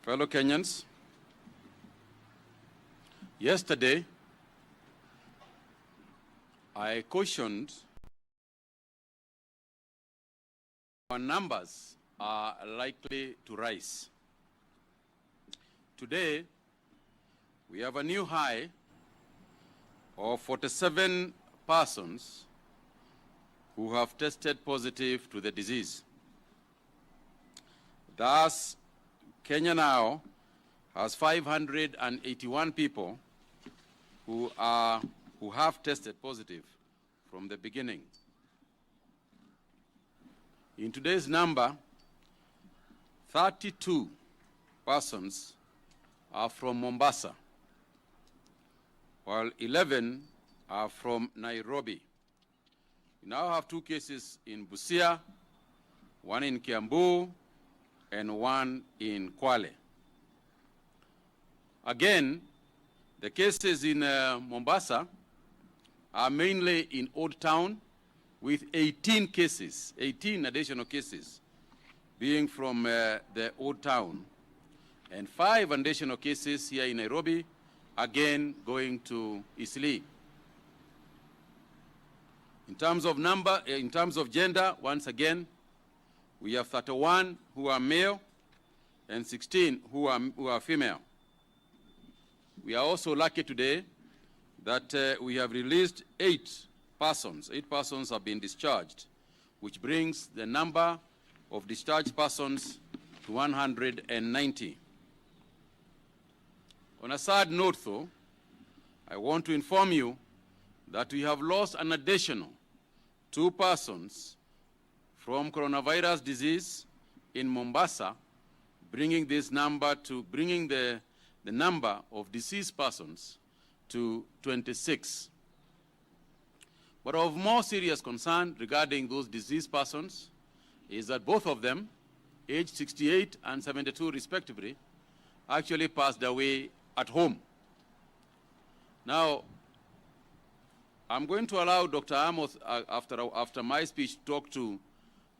Fellow Kenyans, yesterday I cautioned our numbers are likely to rise. Today, we have a new high of 47 persons who have tested positive to the disease. Thus, Kenya now has 581 people who have tested positive from the beginning. In today's number, 32 persons are from Mombasa, while 11 are from Nairobi. We now have 2 cases in Busia, 1 in Kiambu, and 1 in Kwale. Again, the cases in Mombasa are mainly in Old Town, with 18 cases, 18 additional cases being from the Old Town, and 5 additional cases here in Nairobi, again going to Eastleigh. In terms of number, in terms of gender, once again, we have 31 who are male and 16 who are female. We are also lucky today that we have released 8 persons. 8 persons have been discharged, which brings the number of discharged persons to 190. On a sad note, though, I want to inform you that we have lost an additional 2 persons from coronavirus disease in Mombasa, bringing this number to the number of deceased persons to 26. But of more serious concern regarding those deceased persons is that both of them, aged 68 and 72 respectively, actually passed away at home. Now, I'm going to allow Dr. Amos, after my speech, to talk to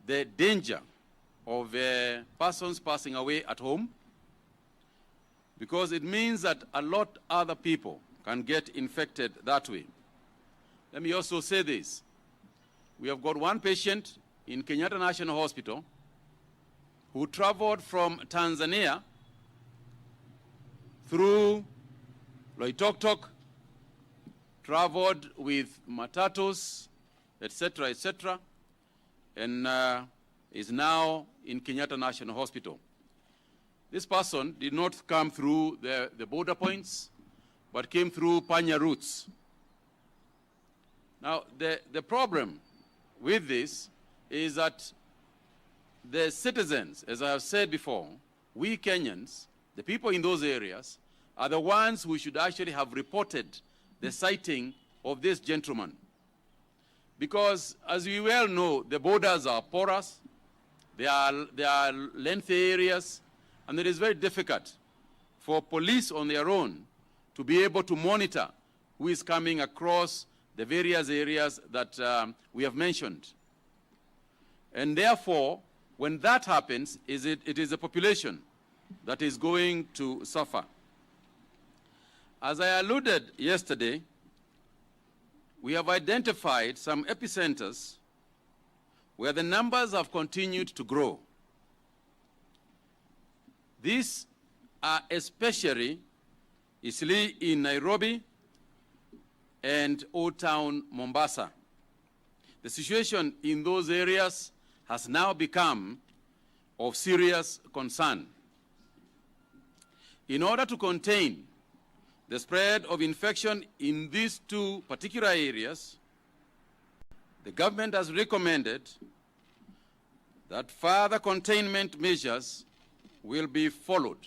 the danger of persons passing away at home, because it means that a lot other people can get infected that way. Let me also say this. We have got 1 patient in Kenyatta National Hospital who traveled from Tanzania through Loitoktok, traveled with matatus, etc., and is now in Kenyatta National Hospital. This person did not come through the border points, but came through Panya routes. Now, the problem with this is that the citizens, as I have said before, we Kenyans, the people in those areas, are the ones who should actually have reported the sighting of this gentleman. Because, as we well know, the borders are porous, they are lengthy areas, and it is very difficult for police on their own to be able to monitor who is coming across the various areas that we have mentioned. And therefore, when that happens, it is the population that is going to suffer. As I alluded yesterday, we have identified some epicenters where the numbers have continued to grow. These are especially Eastleigh in Nairobi and Old Town Mombasa. The situation in those areas has now become of serious concern. In order to contain the spread of infection in these 2 particular areas, the government has recommended that further containment measures will be followed.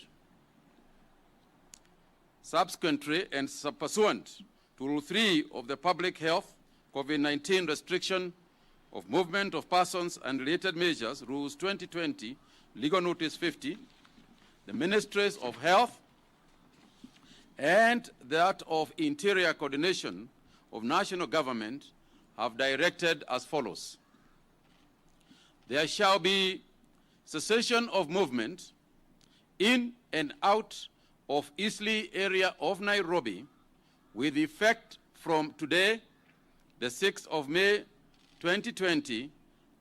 Subsequently and pursuant to Rule 3 of the Public Health COVID-19 Restriction of Movement of Persons and Related Measures, Rules 2020, Legal Notice 50, the Ministries of Health and that of Interior Coordination of National Government have directed as follows. There shall be cessation of movement in and out of Eastleigh area of Nairobi with effect from today, the 6th of May 2020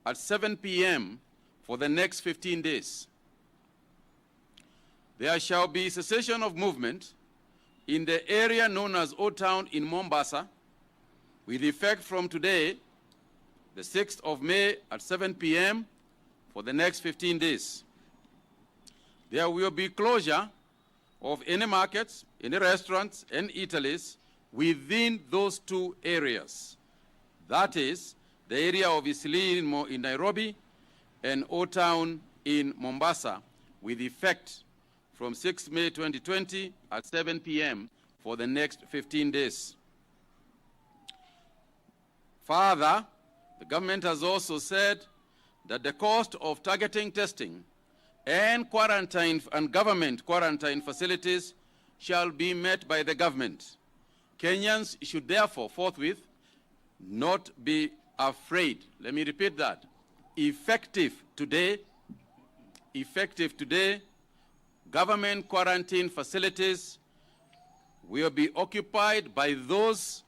at 7 p.m. for the next 15 days. There shall be cessation of movement in the area known as Old Town in Mombasa with effect from today, the 6th of May at 7 p.m. for the next 15 days. There will be closure of any markets, any restaurants, and eateries within those two areas. That is, the area of Eastleigh in Nairobi and Old Town in Mombasa, with effect from 6 May 2020 at 7 p.m. for the next 15 days. Further, the government has also said that the cost of targeting testing and quarantine and government quarantine facilities shall be met by the government. Kenyans should therefore forthwith not be afraid. Let me repeat that. Effective today, government quarantine facilities will be occupied by those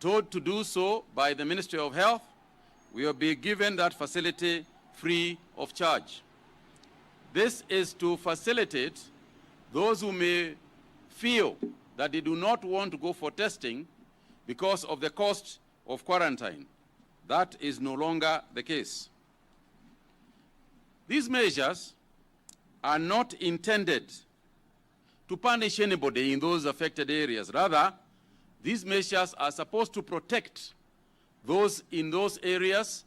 told to do so by the Ministry of Health. We will be given that facility free of charge. This is to facilitate those who may feel that they do not want to go for testing because of the cost of quarantine. That is no longer the case. These measures are not intended to punish anybody in those affected areas. Rather, these measures are supposed to protect those in those areas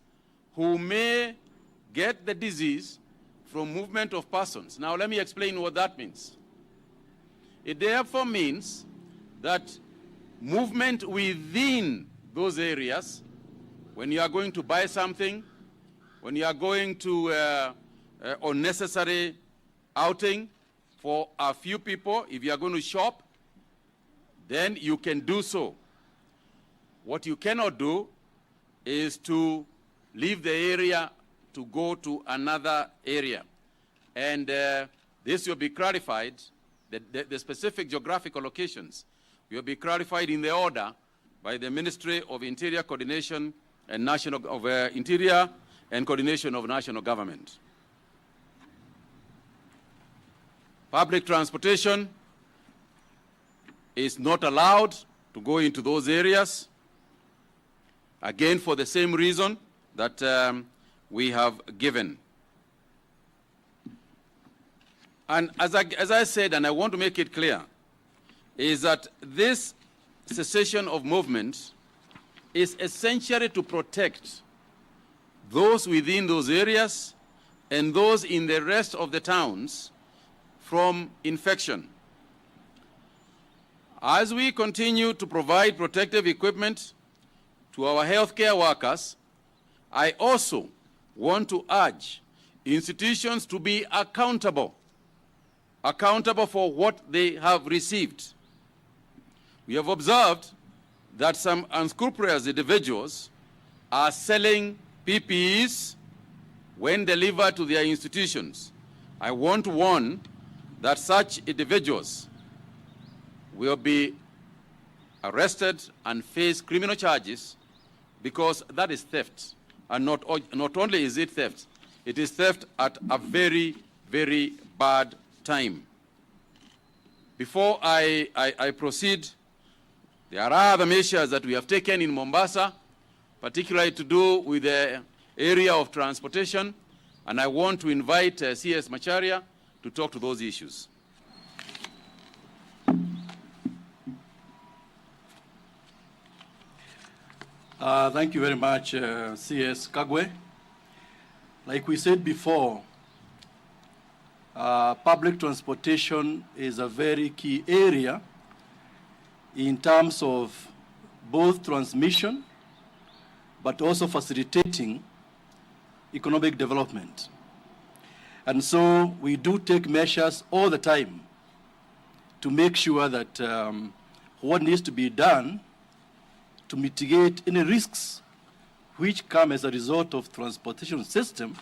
who may get the disease from movement of persons. Now, let me explain what that means. It therefore means that movement within those areas, when you are going to buy something, when you are going to unnecessary outing for a few people, if you are going to shop, then you can do so. What you cannot do is to leave the area to go to another area. And this will be clarified, the specific geographical locations will be clarified in the order by the Ministry of Interior Coordination and Interior and Coordination of National Government. Public transportation is not allowed to go into those areas, again for the same reason that we have given. And as I said, and I want to make it clear, is that this cessation of movement is essentially to protect those within those areas and those in the rest of the towns from infection. As we continue to provide protective equipment to our healthcare workers, I also want to urge institutions to be accountable for what they have received. We have observed that some unscrupulous individuals are selling PPEs when delivered to their institutions. I want to warn that such individuals will be arrested and face criminal charges, because that is theft. And not only is it theft, it is theft at a very, very bad time. Before I proceed, there are other measures that we have taken in Mombasa, particularly to do with the area of transportation, and I want to invite CS Macharia to talk to those issues. Thank you very much, CS Kagwe. Like we said before, public transportation is a very key area in terms of both transmission, but also facilitating economic development. And so we do take measures all the time to make sure that what needs to be done to mitigate any risks which come as a result of transportation system,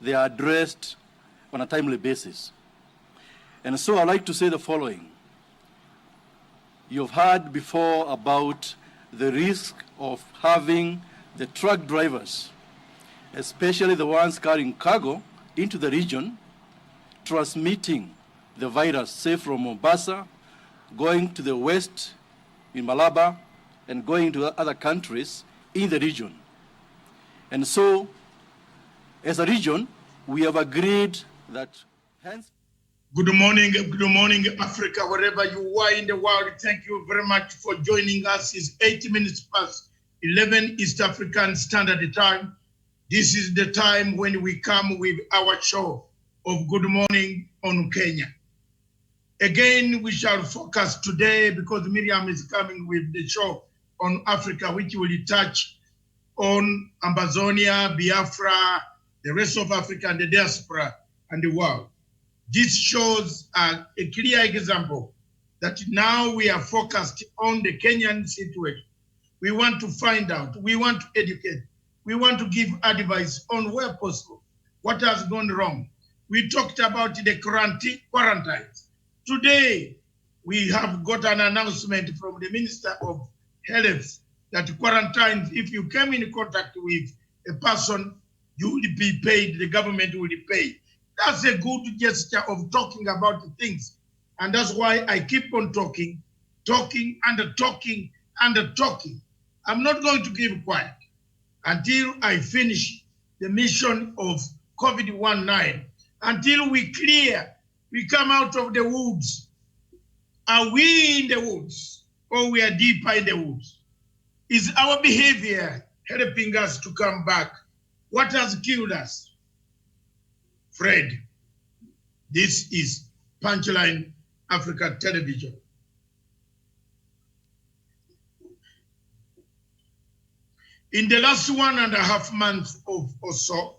they are addressed on a timely basis. And so I'd like to say the following. You've heard before about the risk of having the truck drivers, especially the ones carrying cargo into the region, transmitting the virus, say from Mombasa, going to the west in Malaba, and going to other countries in the region. And so, as a region, we have agreed that hence. Good morning, Africa, wherever you are in the world. Thank you very much for joining us. It's 8 minutes past 11 East African Standard Time. This is the time when we come with our show of Good Morning on Kenya. Again, we shall focus today because Miriam is coming with the show on Africa, which will touch on Amazonia, Biafra, the rest of Africa, and the diaspora and the world. This shows a clear example that now we are focused on the Kenyan situation. We want to find out, we want to educate, we want to give advice on where possible, what has gone wrong. We talked about the quarantines. Today, we have got an announcement from the Minister of Health that quarantines, if you came in contact with a person, you will be paid, the government will pay. That's a good gesture of talking about the things. And that's why I keep on talking. I'm not going to keep quiet until I finish the mission of COVID-19, until we come out of the woods. Are we in the woods or we are deeper in the woods? Is our behavior helping us to come back? What has killed us? Fred, this is Punchline Africa Television. In the last 1.5 months or so,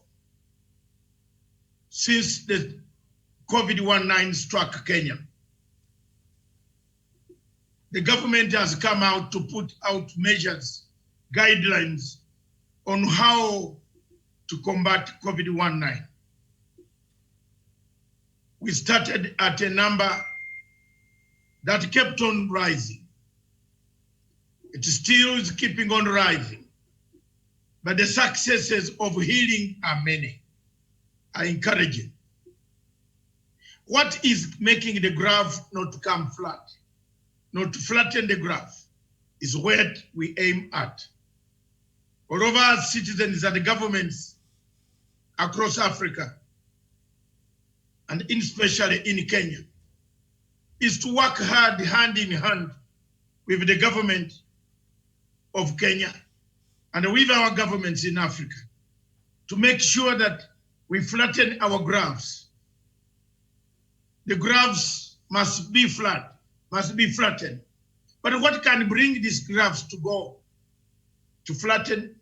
since the COVID-19 struck Kenya, the government has come out to put out measures, guidelines on how to combat COVID-19. We started at a number that kept on rising. It still is keeping on rising. But the successes of healing are many, are encouraging. What is making the graph not to come flat, not to flatten the graph, is what we aim at. All of our citizens and the governments across Africa, and especially in Kenya, is to work hard, hand in hand with the government of Kenya and with our governments in Africa to make sure that we flatten our graphs. The graphs must be flat, must be flattened. But what can bring these graphs to go to flatten?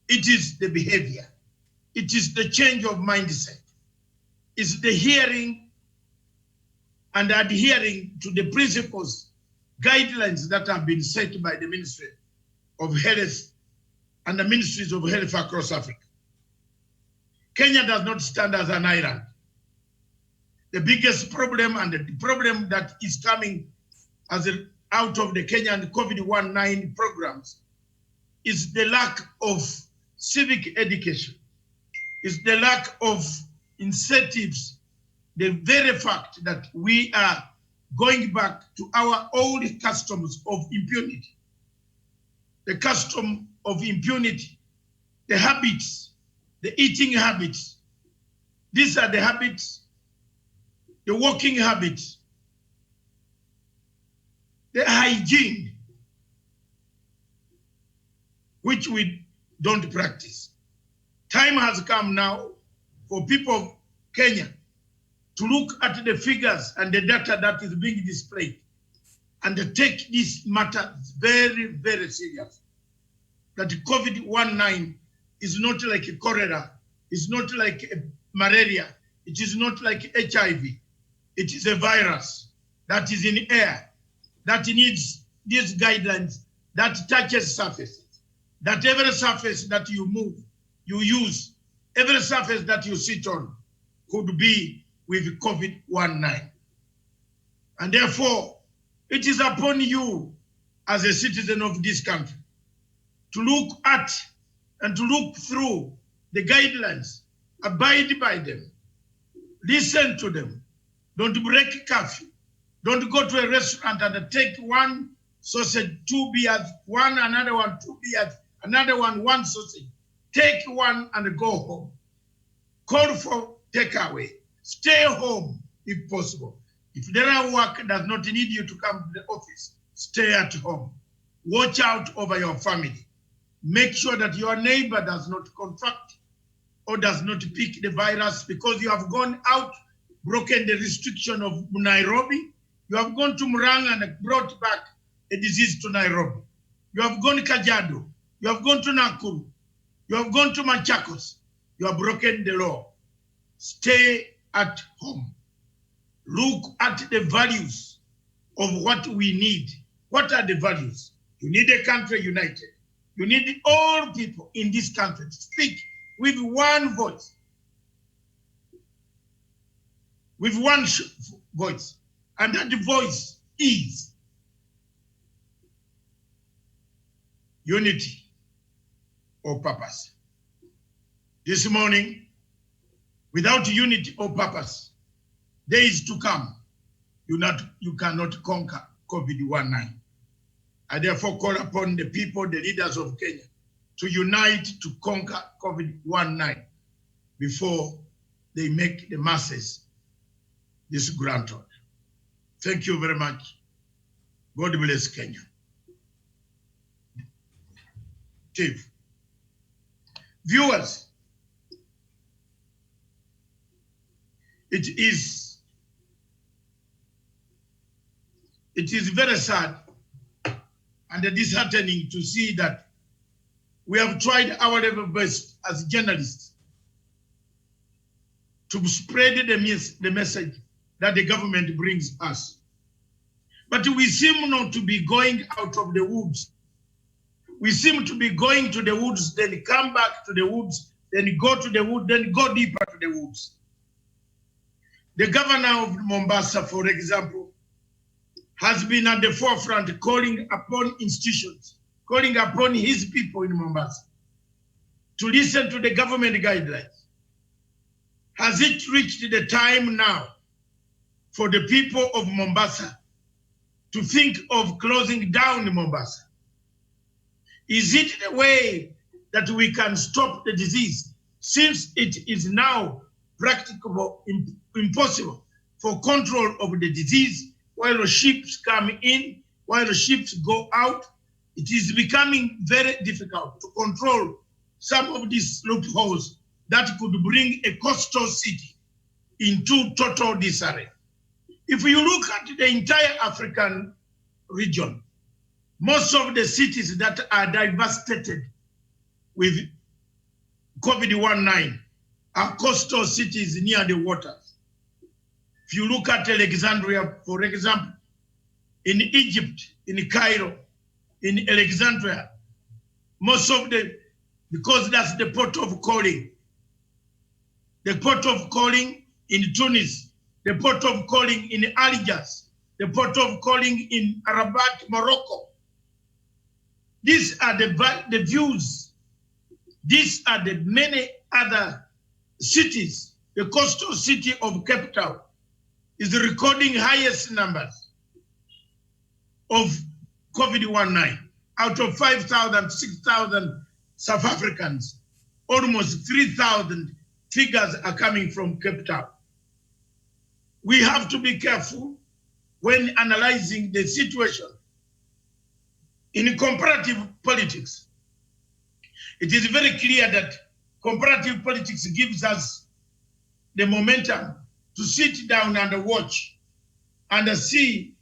It is the behavior. It is the change of mindset. It's the hearing and adhering to the principles, guidelines that have been set by the Ministry of Health and the ministries of health across Africa. Kenya does not stand as an island. The biggest problem and the problem that is coming out of the Kenyan COVID-19 programs is the lack of civic education, is the lack of incentives, the very fact that we are going back to our old customs of impunity. The custom of impunity, the habits, the eating habits. These are the habits, the walking habits, the hygiene, which we don't practice. Time has come now for people of Kenya to look at the figures and the data that is being displayed and to take this matter very, very serious. That COVID-19 is not like a cholera, it's not like a malaria, it is not like HIV. It is a virus that is in air, that needs these guidelines, that touches surfaces, that every surface that you move, you use every surface that you sit on could be with COVID-19. And therefore, it is upon you as a citizen of this country to look at and to look through the guidelines, abide by them, listen to them, don't break curfew, don't go to a restaurant and take one sausage, 2 beers, one, another one, 2 beers, another one sausage. Take one and go home. Call for takeaway. Stay home if possible. If their work does not need you to come to the office, stay at home. Watch out over your family. Make sure that your neighbor does not contract or does not pick the virus because you have gone out, broken the restriction of Nairobi. You have gone to Murang'a and brought back a disease to Nairobi. You have gone to Kajiado. You have gone to Nakuru. You have gone to Machakos. You have broken the law. Stay at home. Look at the values of what we need. What are the values? You need a country united. You need all people in this country to speak with one voice. With one voice. And that voice is unity or purpose. This morning, without unity or purpose, days to come, you cannot conquer COVID-19. I therefore call upon the people, the leaders of Kenya, to unite to conquer COVID-19 before they make the masses disgruntled. Thank you very much. God bless Kenya. Chief. Viewers, it is very sad and disheartening to see that we have tried our level best as journalists to spread the message that the government brings us. But we seem not to be going out of the woods. We seem to be going to the woods, then come back to the woods, then go to the woods, then go deeper to the woods. The governor of Mombasa, for example, has been at the forefront calling upon institutions, calling upon his people in Mombasa to listen to the government guidelines. Has it reached the time now for the people of Mombasa to think of closing down Mombasa? Is it the way that we can stop the disease, since it is now practicable, impossible for control of the disease while the ships come in, while the ships go out? It is becoming very difficult to control some of these loopholes that could bring a coastal city into total disarray. If you look at the entire African region, most of the cities that are devastated with COVID-19 are coastal cities near the waters. If you look at Alexandria, for example, in Egypt, in Cairo, in Alexandria, most of because that's the port of calling. The port of calling in Tunis, the port of calling in Algiers, the port of calling in Rabat, Morocco. These are the views. These are the many other cities. The coastal city of Cape Town is recording highest numbers of COVID-19. Out of 5,000, 6,000 South Africans, almost 3,000 figures are coming from Cape Town. We have to be careful when analyzing the situation. In comparative politics, it is very clear that comparative politics gives us the momentum to sit down and watch and see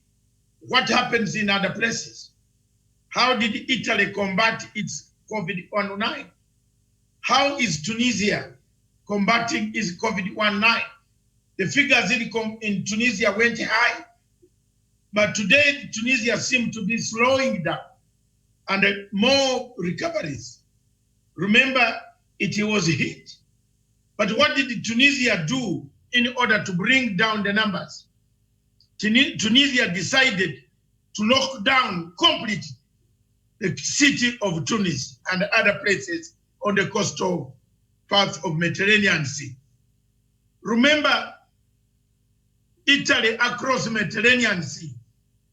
what happens in other places. How did Italy combat its COVID-19? How is Tunisia combating its COVID-19? The figures in Tunisia went high, but today Tunisia seems to be slowing down and more recoveries. Remember, it was hit But what did Tunisia do in order to bring down the numbers? Tunisia decided to lock down completely the city of Tunis and other places on the coastal path of Mediterranean Sea. Remember, Italy across Mediterranean Sea,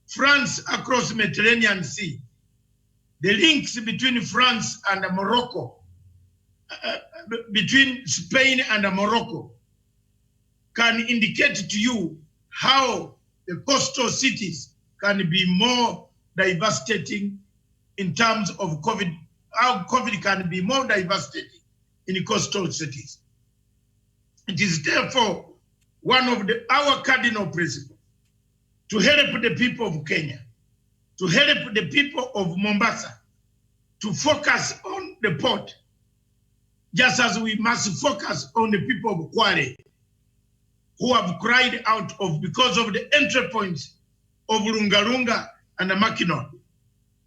France across Mediterranean Sea, the links between France and Morocco, between Spain and Morocco, can indicate to you how the coastal cities can be more devastating in terms of COVID, how COVID can be more devastating in coastal cities. It is therefore one of our cardinal principles to help the people of Kenya, to help the people of Mombasa, to focus on the port, just as we must focus on the people of Kwale, who have cried out because of the entry points of Lungalunga and Makinon.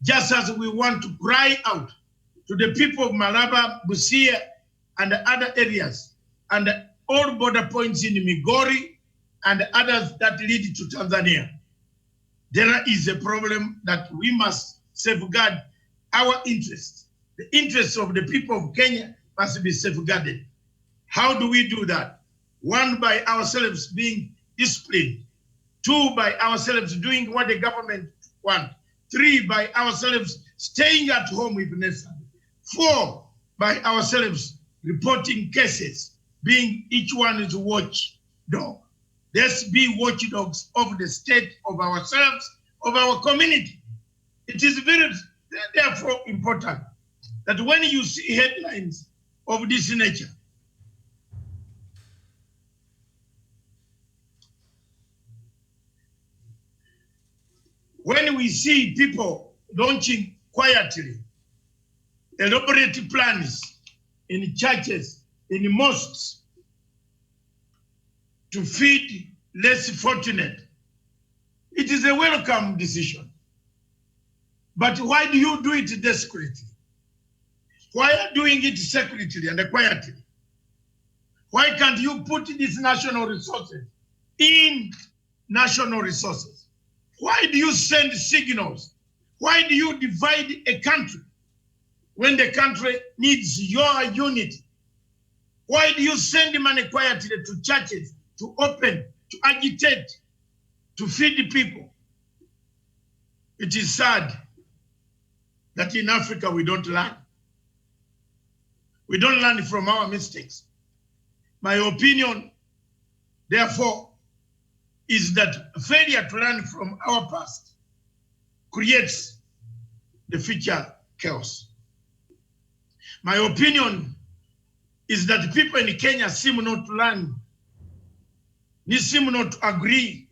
Just as we want to cry out to the people of Malaba, Busia, and other areas, and all border points in Migori and others that lead to Tanzania. There is a problem that we must safeguard our interests. The interests of the people of Kenya must be safeguarded. How do we do that? One, by ourselves being disciplined. Two, by ourselves doing what the government wants. Three, by ourselves staying at home if necessary. Four, by ourselves reporting cases, being each one is a watchdog. Let's be watchdogs of the state, of ourselves, of our community. It is very, therefore, important that when you see headlines of this nature, when we see people launching quietly elaborate plans in churches, in mosques, to feed less fortunate, it is a welcome decision. But why do you do it discreetly? Why are you doing it secretly and quietly? Why can't you put these national resources in national resources? Why do you send signals? Why do you divide a country when the country needs your unity? Why do you send money quietly to churches to open, to agitate, to feed the people? It is sad that in Africa we don't learn. We don't learn from our mistakes. My opinion, therefore, is that failure to learn from our past creates the future chaos. My opinion is that people in Kenya seem not to learn. They seem not to agree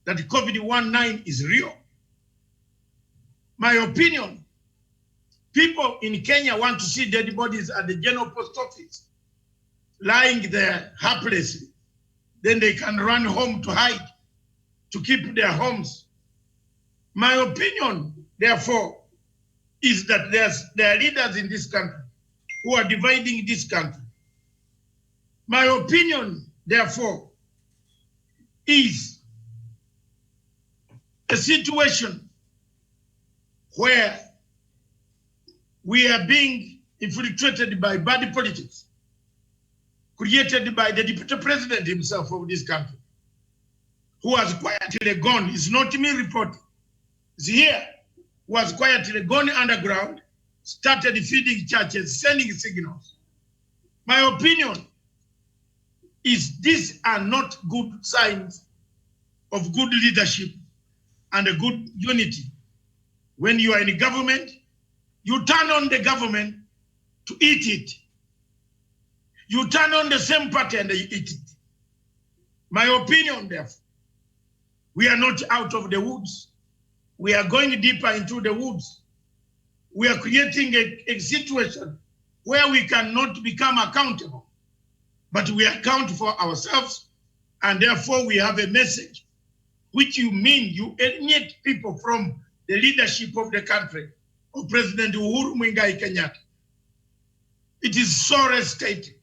that COVID-19 is real. My opinion, people in Kenya want to see dead bodies at the general post office, lying there helplessly. Then they can run home to hide, to keep their homes. My opinion, therefore, is that there are leaders in this country who are dividing this country. My opinion, therefore, is a situation where we are being infiltrated by bad politics, created by the deputy president himself of this country, who has quietly gone. It's not me reporting. It's here. Who has quietly gone underground, started feeding churches, sending signals. My opinion is these are not good signs of good leadership and a good unity. When you are in government, you turn on the government to eat it. You turn on the same party and you eat it. My opinion, therefore, we are not out of the woods. We are going deeper into the woods. We are creating a situation where we cannot become accountable, but we account for ourselves, and therefore we have a message, which you mean you alienate people from the leadership of the country, of President Uhuru Muigai Kenyatta. It is so restated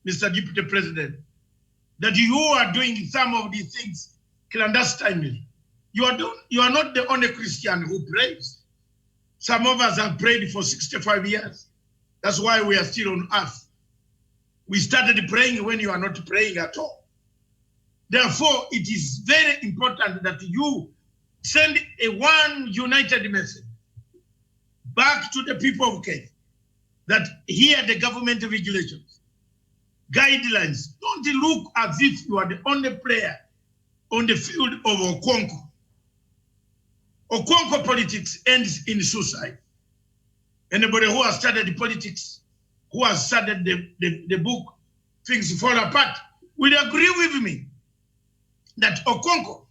Mr. Deputy President, that you are doing some of these things clandestinely. You are not the only Christian who prays. Some of us have prayed for 65 years. That's why we are still on earth. We started praying when you are not praying at all. Therefore, it is very important that you send one united message back to the people of Kenya that here the government regulations, guidelines, don't look as if you are the only player on the field of Okonkwo. Okonkwo politics ends in suicide. Anybody who has studied politics, who has studied the book, Things Fall Apart, will agree with me that Okonkwo,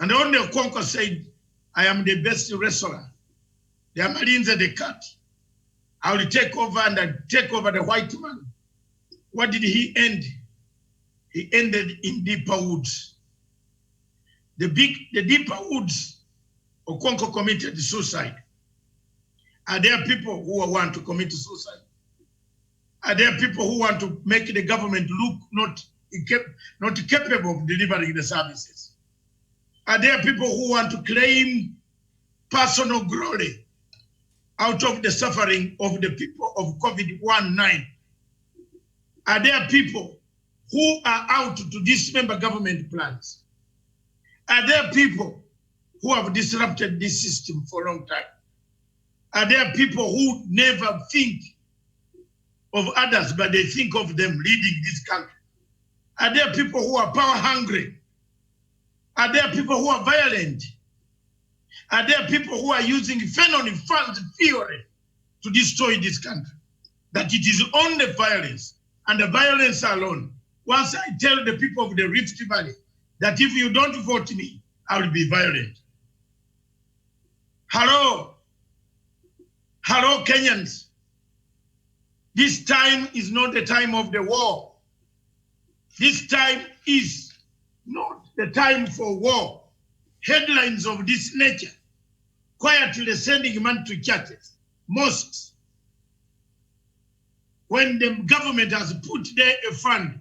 and only Okonkwo said, I am the best wrestler. The Marines are the cat. I will take over and I take over the white man. What did he end? He ended in deeper woods. The deeper woods, Okonkwo committed suicide. Are there people who want to commit suicide? Are there people who want to make the government look not capable of delivering the services? Are there people who want to claim personal glory out of the suffering of the people of COVID-19? Are there people who are out to dismember government plans? Are there people who have disrupted this system for a long time? Are there people who never think of others, but they think of them leading this country? Are there people who are power hungry? Are there people who are violent? Are there people who are using felony funds theory to destroy this country? That it is only violence and the violence alone. Once I tell the people of the Rift Valley that if you don't vote me, I will be violent. Hello. Hello, Kenyans. This time is not the time of the war. This time is not the time for war. Headlines of this nature, quietly sending money to churches, mosques, when the government has put there a fund,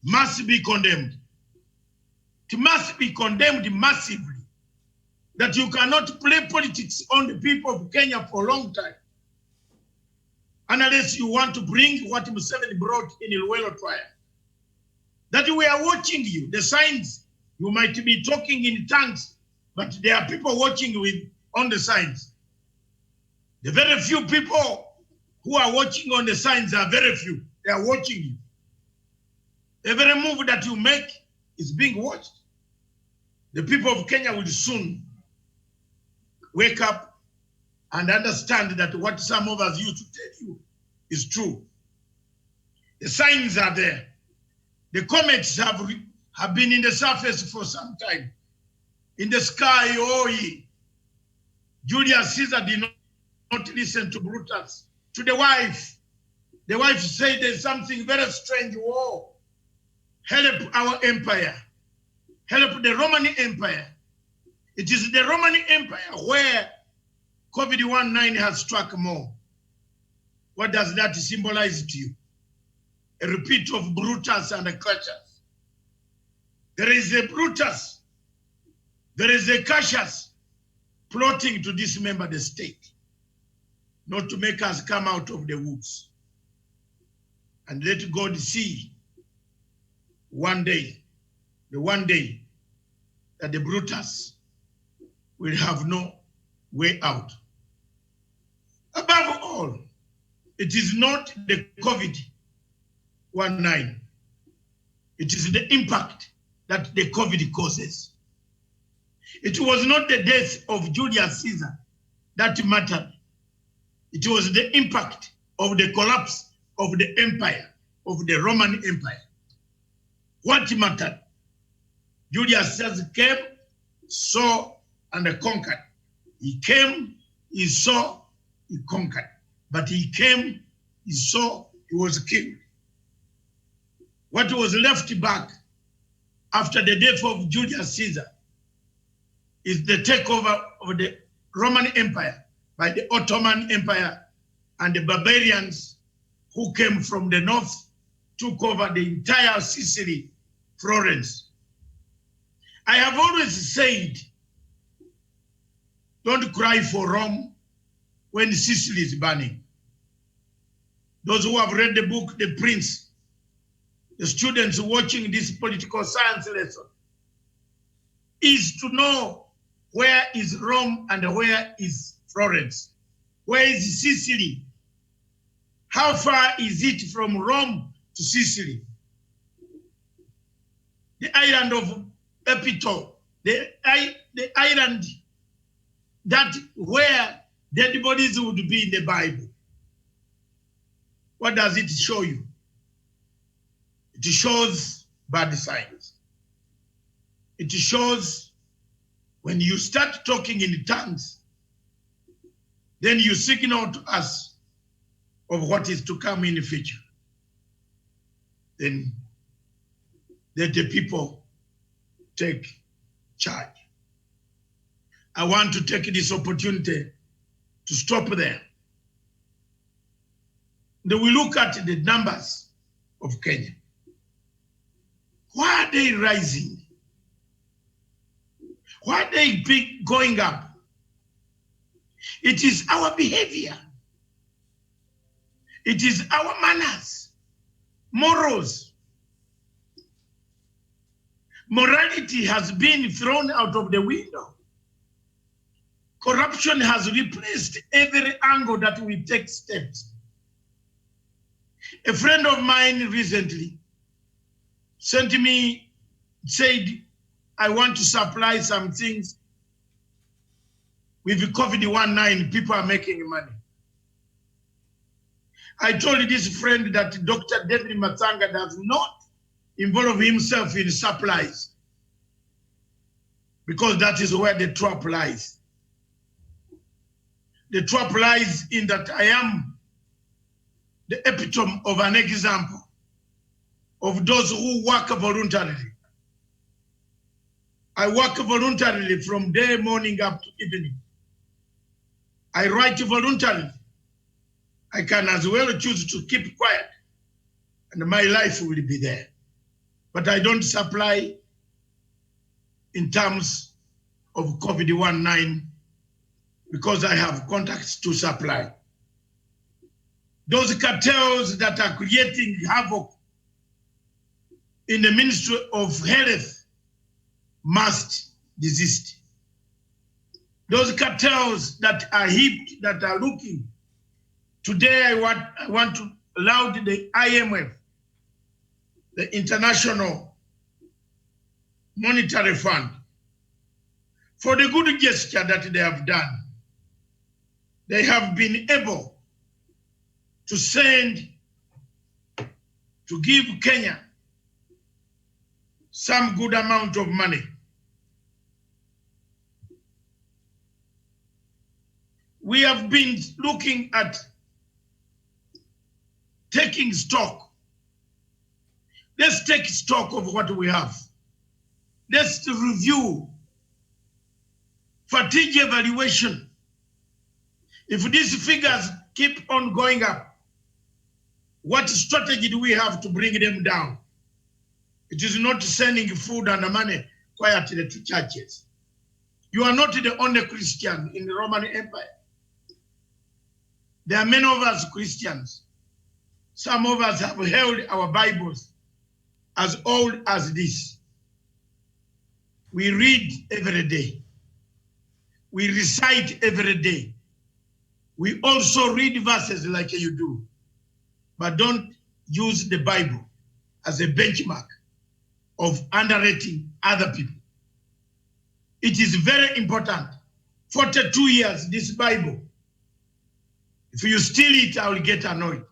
must be condemned. It must be condemned massively. That you cannot play politics on the people of Kenya for a long time. Unless you want to bring what Museveni brought in Luwelo trial. That we are watching you, the signs. You might be talking in tongues, but there are people watching you on the signs. The very few people who are watching on the signs are very few. They are watching you. Every move that you make is being watched. The people of Kenya will soon wake up and understand that what some of us used to tell you is true. The signs are there. The comets have been in the surface for some time. In the sky, oh, Julius Caesar did not listen to Brutus, to the wife. The wife said there's something very strange. Oh, help our empire. Help the Roman Empire. It is the Roman Empire where COVID-19 has struck more. What does that symbolize to you? A repeat of Brutus and the Cassius. There is a Brutus. There is a Cassius plotting to dismember the state, not to make us come out of the woods. And let God see one day, the one day that the Brutus will have no way out. Above all, it is not the COVID-19. It is the impact that the COVID causes. It was not the death of Julius Caesar that mattered. It was the impact of the collapse of the empire, of the Roman Empire. What mattered? Julius Caesar came, saw, and conquered. He came, he saw, he conquered. But he came, he saw, he was killed. What was left back after the death of Julius Caesar is the takeover of the Roman Empire by the Ottoman Empire and the barbarians who came from the north took over the entire Sicily, Florence. I have always said, don't cry for Rome when Sicily is burning. Those who have read the book, The Prince, the students watching this political science lesson, is to know where is Rome and where is Florence. Where is Sicily? How far is it from Rome to Sicily? The island of Epitome, the island that where dead bodies would be in the Bible. What does it show you? It shows bad signs. It shows when you start talking in tongues, then you signal to us of what is to come in the future. Then let the people take charge. I want to take this opportunity to stop there. Then we look at the numbers of Kenya. Why are they rising? Why are they going up? It is our behavior. It is our manners, morals. Morality has been thrown out of the window. Corruption has replaced every angle that we take steps. A friend of mine recently said, I want to supply some things. With COVID-19, people are making money. I told this friend that Dr. David Matanga does not involve himself in supplies, because that is where the trap lies. The trap lies in that I am the epitome of an example of those who work voluntarily. I work voluntarily from day morning up to evening. I write voluntarily. I can as well choose to keep quiet, and my life will be there. But I don't supply in terms of COVID-19 because I have contacts to supply. Those cartels that are creating havoc in the Ministry of Health must desist. Those cartels that are heaped, that are looking. Today I want to laud the IMF, the International Monetary Fund, for the good gesture that they have done. They have been able to send, to give Kenya some good amount of money. We have been looking at taking stock. Let's take stock of what we have. Let's review fatigue evaluation. If these figures keep on going up, what strategy do we have to bring them down? It is not sending food and money quietly to churches. You are not the only Christian in the Roman Empire. There are many of us Christians. Some of us have held our Bibles as old as this. We read every day. We recite every day. We also read verses like you do. But don't use the Bible as a benchmark of underrating other people. It is very important. 42 years, this Bible. If you steal it, I will get annoyed.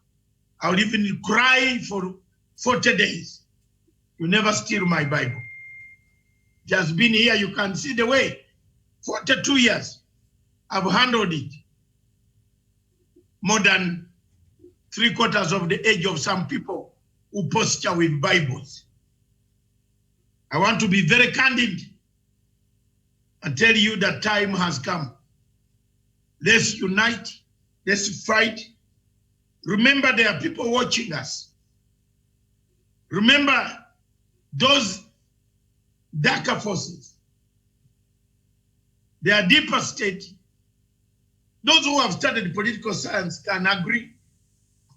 I will even cry for 40 days. You never steal my Bible. It has been here, you can see the way. 42 years, I've handled it. More than 3/4 of the age of some people who posture with Bibles. I want to be very candid and tell you that time has come. Let's unite. Let's fight. Remember, there are people watching us. Remember, those darker forces, they are deeper state. Those who have studied political science can agree.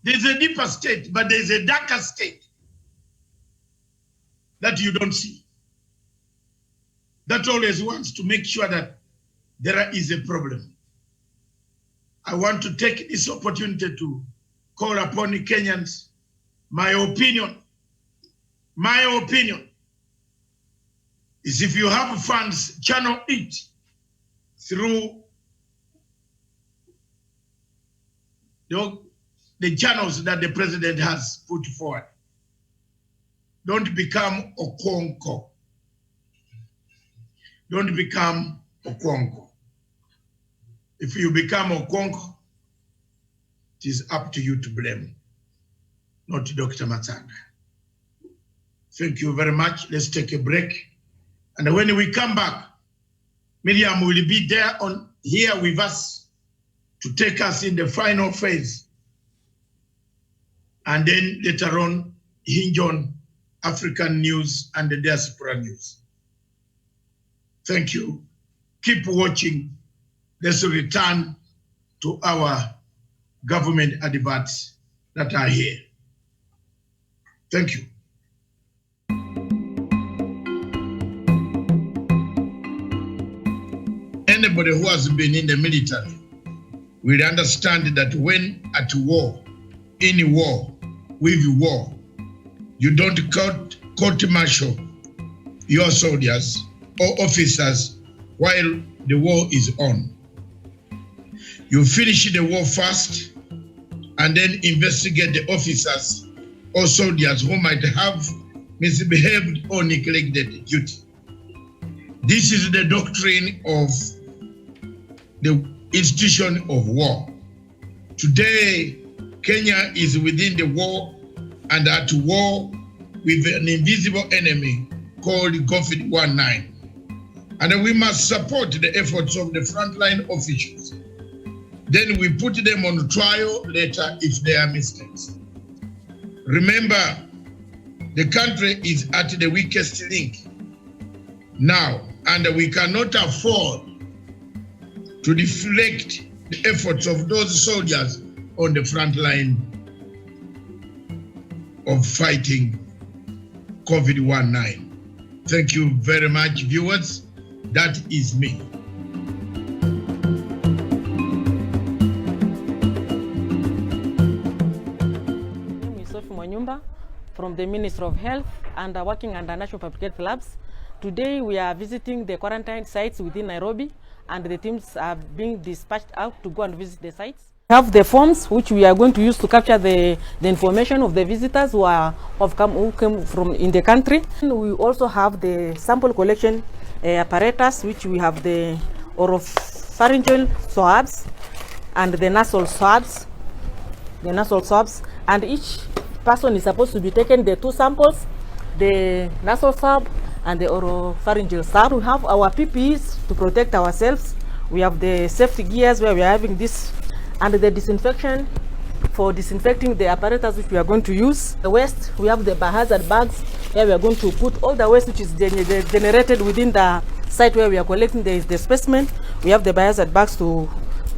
There's a deeper state, but there's a darker state that you don't see. That always wants to make sure that there is a problem. I want to take this opportunity to call upon the Kenyans. My opinion is if you have funds, channel it through the channels that the president has put forward. Don't become Okonko. Don't become Okonko. If you become Okonko, it is up to you to blame, not Dr. Matanga. Thank you very much. Let's take a break. And when we come back, Miriam will be there here with us to take us in the final phase. And then later on, hinge on African news and the diaspora news. Thank you. Keep watching. Let's return to our government adverts that are here. Thank you. Anybody who has been in the military will understand that when at war, in war, with war, you don't court-martial your soldiers or officers while the war is on. You finish the war first and then investigate the officers or soldiers who might have misbehaved or neglected duty. This is the doctrine of the institution of war. Today, Kenya is within the war and at war with an invisible enemy called COVID-19. And we must support the efforts of the frontline officials. Then we put them on trial later if there are mistakes. Remember, the country is at the weakest link now, and we cannot afford to deflect the efforts of those soldiers on the front line of fighting COVID-19. Thank you very much, viewers. That is me. I'm Sophie Mwanyumba from the Ministry of Health and working under National Public Health Labs. Today we are visiting the quarantine sites within Nairobi, and the teams are being dispatched out to go and visit the sites. We have the forms which we are going to use to capture the information of the visitors who came from in the country. And we also have the sample collection apparatus, which we have the oropharyngeal swabs and the nasal swabs. And each person is supposed to be taken the two samples, the nasal swab and the oropharyngeal swab. We have our PPEs to protect ourselves. We have the safety gears where we are having this, and the disinfection for disinfecting the apparatus which we are going to use. The waste, we have the biohazard bags where we are going to put all the waste which is generated within the site where we are collecting the specimen. We have the biohazard bags to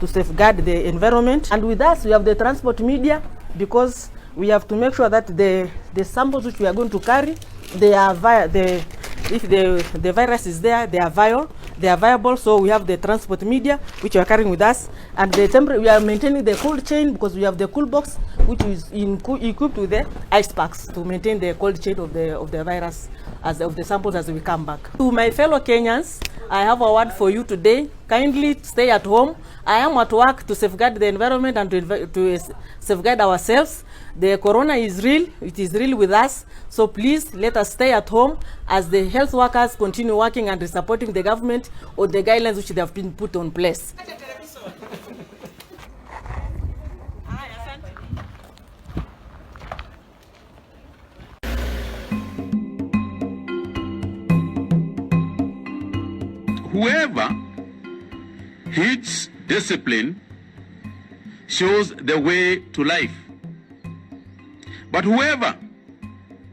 safeguard the environment. And with us, we have the transport media, because we have to make sure that the samples which we are going to carry, they are if the virus is there, they are viable. So we have the transport media which we are carrying with us, and we are maintaining the cold chain, because we have the cool box which is equipped with the ice packs to maintain the cold chain of the virus of the samples as we come back. To my fellow Kenyans, I have a word for you today. Kindly stay at home. I am at work to safeguard the environment and to safeguard ourselves. The corona is real. It is real with us. So please let us stay at home as the health workers continue working and supporting the government or the guidelines which they have been put on place. Whoever heeds discipline shows the way to life. But whoever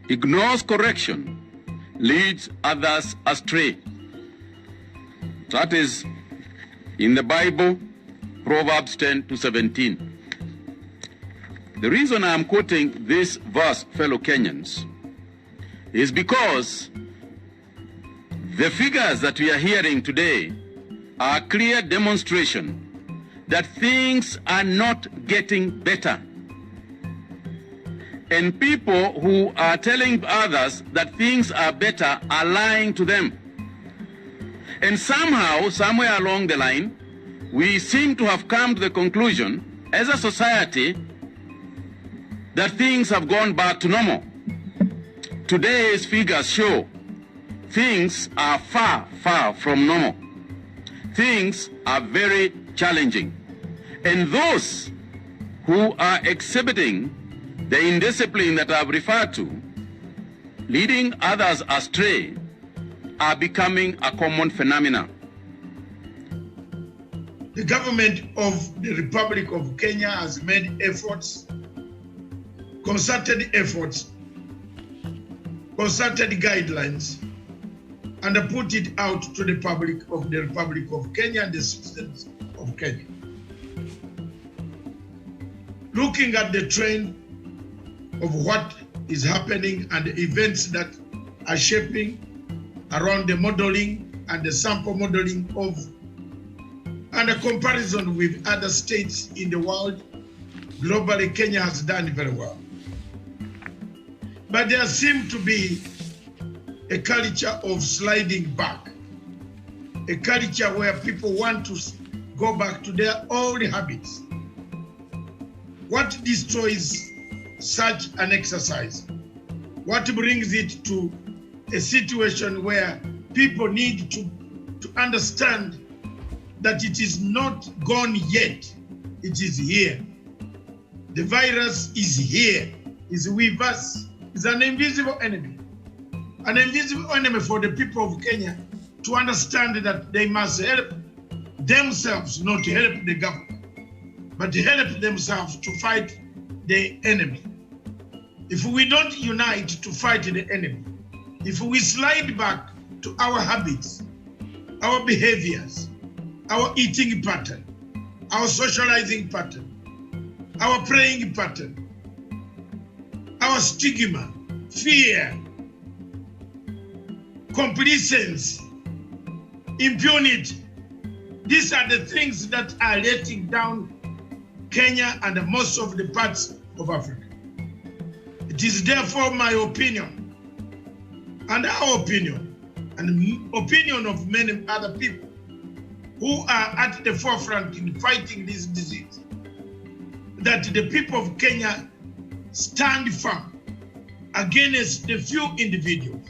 ignores correction, leads others astray. That is in the Bible, Proverbs 10:17. The reason I am quoting this verse, fellow Kenyans, is because the figures that we are hearing today are a clear demonstration that things are not getting better. And people who are telling others that things are better are lying to them. And somehow, somewhere along the line, we seem to have come to the conclusion as a society that things have gone back to normal. Today's figures show things are far, far from normal. Things are very challenging. And those who are exhibiting the indiscipline that I've referred to, leading others astray, are becoming a common phenomenon. The government of the Republic of Kenya has made efforts, concerted guidelines, and put it out to the public of the Republic of Kenya and the citizens of Kenya. Looking at the trend of what is happening and the events that are shaping around the modeling and the sample modeling of, and a comparison with other states in the world, globally, Kenya has done very well. But there seems to be a culture of sliding back, a culture where people want to go back to their old habits. What destroys such an exercise? What brings it to a situation where people need to understand that it is not gone yet, it is here. The virus is here, is with us, is an invisible enemy. An invisible enemy for the people of Kenya to understand that they must help themselves, not help the government, but help themselves to fight the enemy. If we don't unite to fight the enemy, if we slide back to our habits, our behaviors, our eating pattern, our socializing pattern, our praying pattern, our stigma, fear, complacency, impunity, these are the things that are letting down Kenya and most of the parts of Africa. It is therefore my opinion, and our opinion, and the opinion of many other people who are at the forefront in fighting this disease, that the people of Kenya stand firm against the few individuals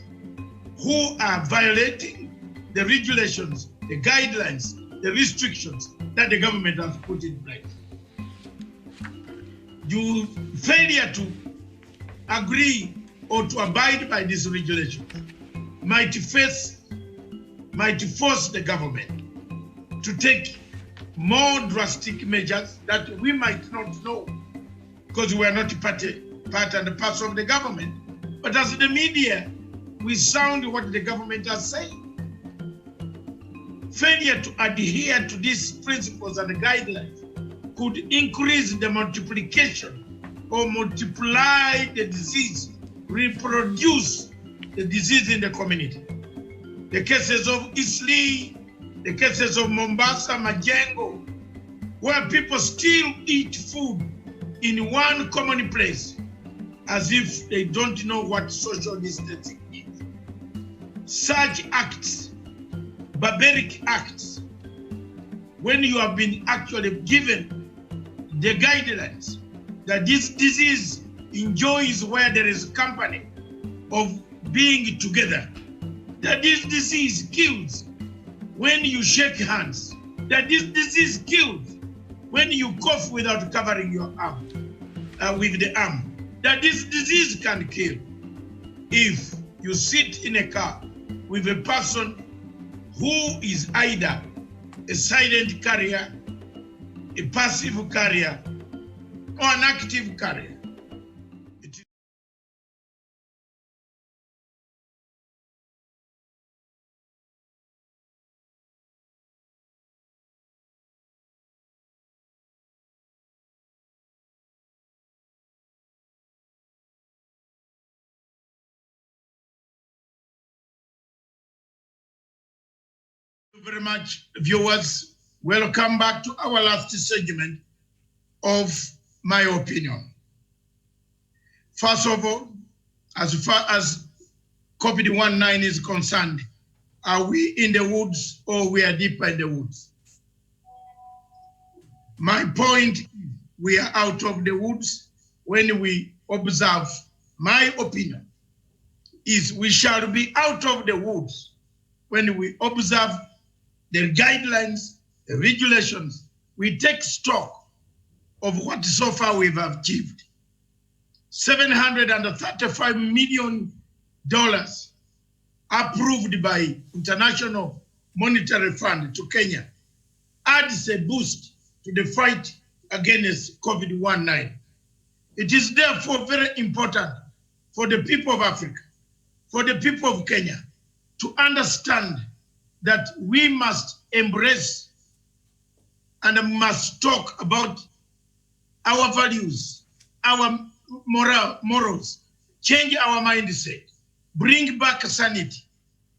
who are violating the regulations, the guidelines, the restrictions that the government has put in place. Your failure to agree or to abide by these regulations might force the government to take more drastic measures that we might not know because we are not part and parcel of the government. But as the media, we sound what the government has said. Failure to adhere to these principles and guidelines could increase the multiplication or multiply the disease, reproduce the disease in the community. The cases of Eastleigh, the cases of Mombasa, Majengo, where people still eat food in one common place as if they don't know what social distancing is. Such acts, barbaric acts, when you have been actually given the guidelines that this disease enjoys where there is company of being together, that this disease kills when you shake hands, that this disease kills when you cough without covering your arm, with the arm, that this disease can kill if you sit in a car with a person who is either a silent carrier, a passive carrier, or an active carrier. Very much, viewers. Welcome back to our last segment of my opinion. First of all, as far as COVID-19 is concerned, are we in the woods or we are deeper in the woods? My point, we are out of the woods when we observe. My opinion is we shall be out of the woods when we observe the guidelines, the regulations. We take stock of what so far we've achieved. $735 million approved by International Monetary Fund to Kenya adds a boost to the fight against COVID-19. It is therefore very important for the people of Africa, for the people of Kenya, to understand that we must embrace and must talk about our values, our morals, change our mindset, bring back sanity,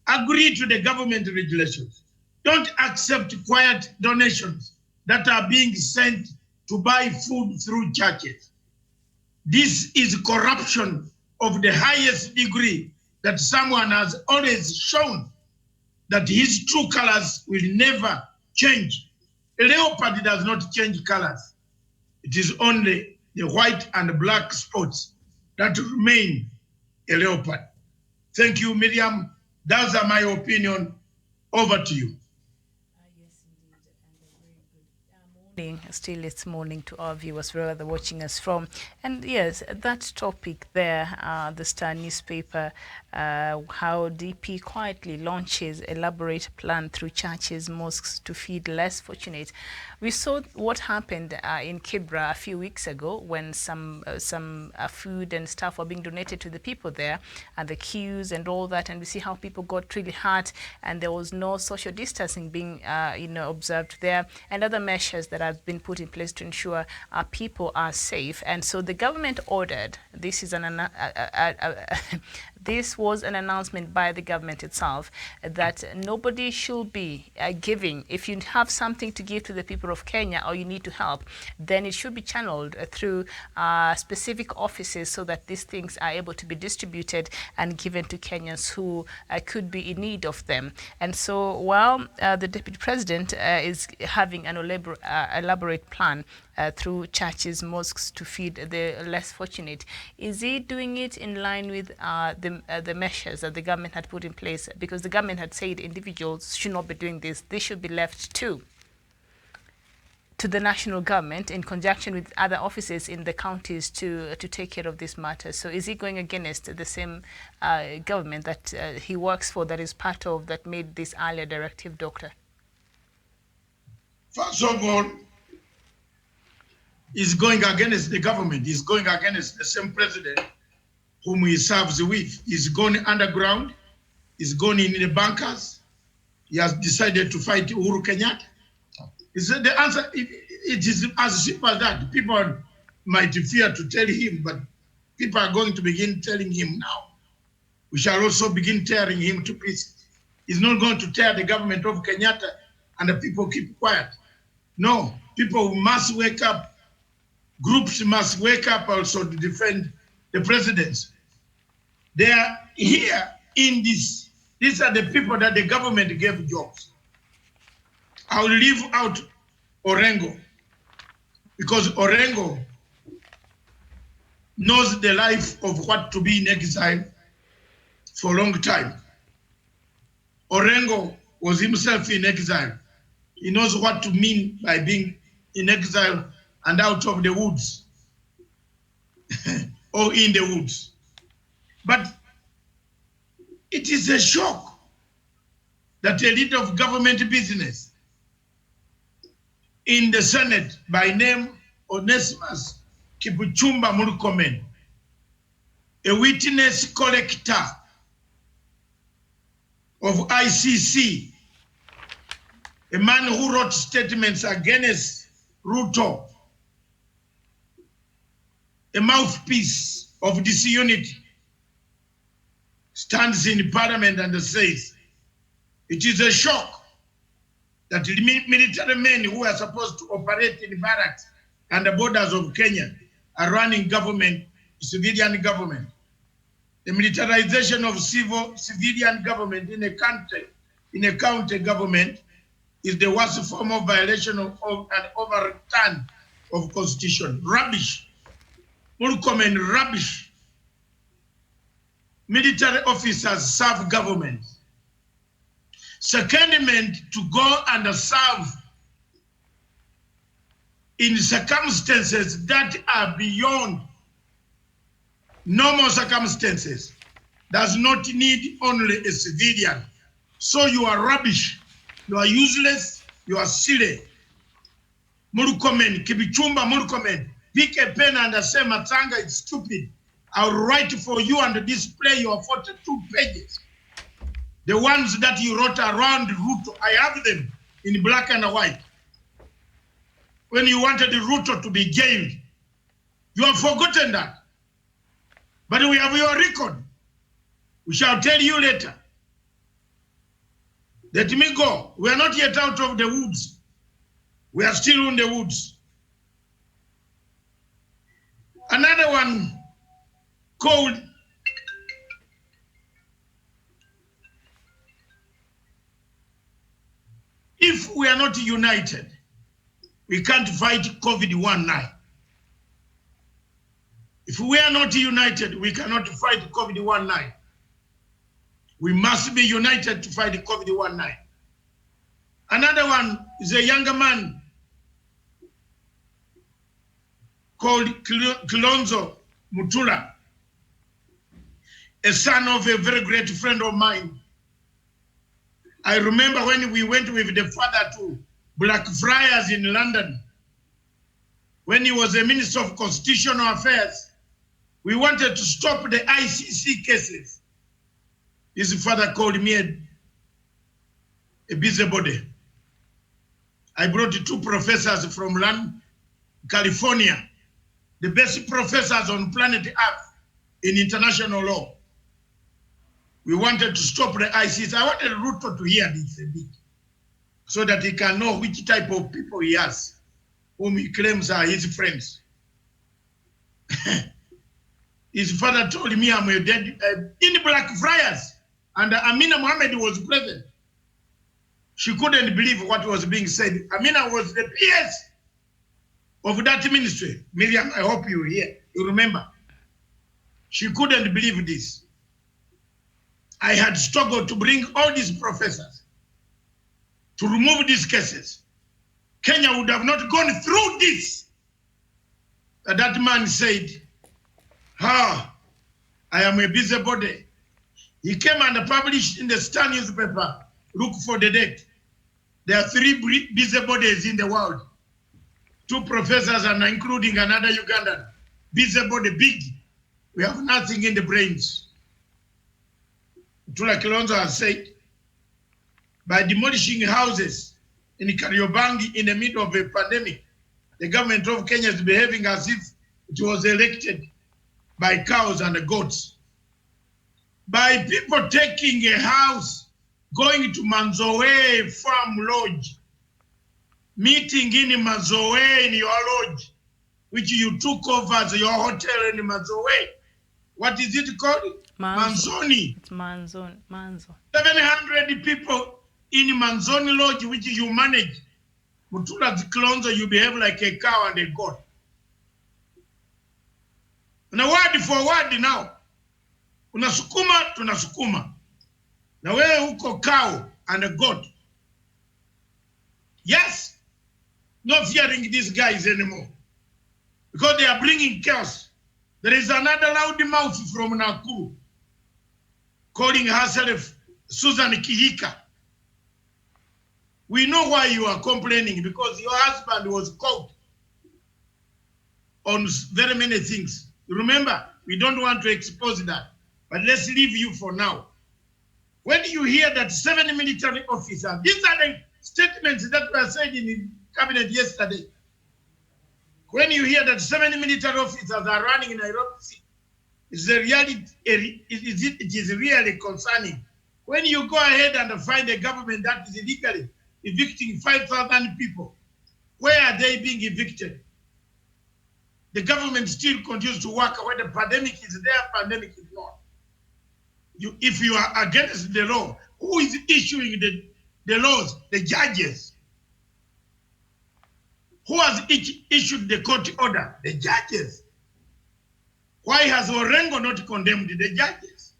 agree to the government regulations. Don't accept quiet donations that are being sent to buy food through churches. This is corruption of the highest degree that someone has always shown that his true colors will never change. A leopard does not change colors. It is only the white and black spots that remain a leopard. Thank you, Miriam. Those are my opinion. Over to you. Yes, indeed, and a very good morning. Still, it's morning to our viewers wherever they're watching us from. And yes, that topic there, the Star newspaper, how DP quietly launches elaborate plan through churches, mosques to feed less fortunate. We saw what happened in Kibra a few weeks ago when some food and stuff were being donated to the people there, and the queues and all that, and we see how people got really hurt, and there was no social distancing being observed there, and other measures that have been put in place to ensure people are safe. And so the government ordered, this is this was an announcement by the government itself, that nobody should be giving. If you have something to give to the people of Kenya or you need to help, then it should be channeled through specific offices so that these things are able to be distributed and given to Kenyans who could be in need of them. And so while the Deputy President is having an elaborate plan through churches, mosques to feed the less fortunate, is he doing it in line with the measures that the government had put in place? Because the government had said individuals should not be doing this. They should be left to the national government in conjunction with other offices in the counties to take care of this matter. So is he going against the same government that he works for, that is part of, that made this earlier directive, Doctor? First of all, he's going against the government. He's going against the same president whom he serves with. He's gone underground. He's gone in the bunkers. He has decided to fight Uhuru Kenyatta. The answer, it is as simple as that. People might fear to tell him, but people are going to begin telling him now. We shall also begin tearing him to pieces. He's not going to tear the government of Kenyatta and the people keep quiet. No, people must wake up. Groups must wake up also to defend the presidents. They are here in this. These are the people that the government gave jobs. I will leave out Orengo because Orengo knows the life of what to be in exile for a long time. Orengo was himself in exile. He knows what to mean by being in exile and out of the woods or in the woods. But it is a shock that a leader of government business in the Senate by name Onesimus Kipchumba Murkomen, a witness collector of ICC, a man who wrote statements against Ruto, a mouthpiece of disunity, stands in parliament and says, it is a shock that the military men who are supposed to operate in barracks and the borders of Kenya are running government, civilian government. The militarization of civilian government in a country, in a county government, is the worst form of violation of an overturn of constitution. Rubbish. Murkomen, rubbish. Military officers serve government. Secondment, to go and serve in circumstances that are beyond normal circumstances, does not need only a civilian. So you are rubbish, you are useless, you are silly. Murkomen, Kibichumba Murkomen, pick a pen and say Matanga is stupid. I'll write for you and display your 42 pages. The ones that you wrote around Ruto, I have them in black and white. When you wanted Ruto to be jailed, you have forgotten that. But we have your record. We shall tell you later. Let me go. We are not yet out of the woods. We are still in the woods. Another one called if we are not united, we can't fight COVID-19. If we are not united, we cannot fight COVID-19. We must be united to fight COVID-19. Another one is a younger man called Kilonzo Mutula, a son of a very great friend of mine. I remember when we went with the father to Blackfriars in London, when he was a Minister of Constitutional Affairs, we wanted to stop the ICC cases. His father called me a busybody. I brought 2 professors from California, the best professors on planet Earth in international law. We wanted to stop the ICC. I wanted Ruto to hear this a bit, so that he can know which type of people he has, whom he claims are his friends. His father told me I'm dead in Blackfriars, and Amina Mohammed was present. She couldn't believe what was being said. Amina was the PS of that ministry. Miriam, I hope you hear. You remember. She couldn't believe this. I had struggled to bring all these professors to remove these cases. Kenya would have not gone through this. That man said, I am a busybody. He came and published in the Star newspaper, look for the date. There are 3 busybodies in the world. 2 professors and including another Ugandan. Busybody, big. We have nothing in the brains. Tula Kilonzo has said, by demolishing houses in Kariobangi in the middle of a pandemic, the government of Kenya is behaving as if it was elected by cows and goats. By people taking a house, going to Manzoe Farm Lodge, meeting in Manzoe in your lodge, which you took over as your hotel in Manzoe. What is it called? Manzoni. It's Manzo. 700 people in Manzoni Lodge, which you manage. Mutula Kilonzo, you behave like a cow and a goat. Na word for word now. Unasukuma, tunasukuma. Na wewe uko cow and a goat. Yes. Not fearing these guys anymore. Because they are bringing chaos. There is another loud mouth from Nakuru calling herself Susan Kihika. We know why you are complaining, because your husband was caught on very many things. Remember, we don't want to expose that, but let's leave you for now. When you hear that 7 military officers, these are the statements that were said in the cabinet yesterday. When you hear that 7 military officers are running in Nairobi, it is really concerning. When you go ahead and find a government that is illegally evicting 5,000 people. Where are they being evicted? The government still continues to work where the pandemic is there, pandemic is not. If you are against the law, who is issuing the laws? The judges. Who has issued the court order? The judges. Why has Orengo not condemned the judges?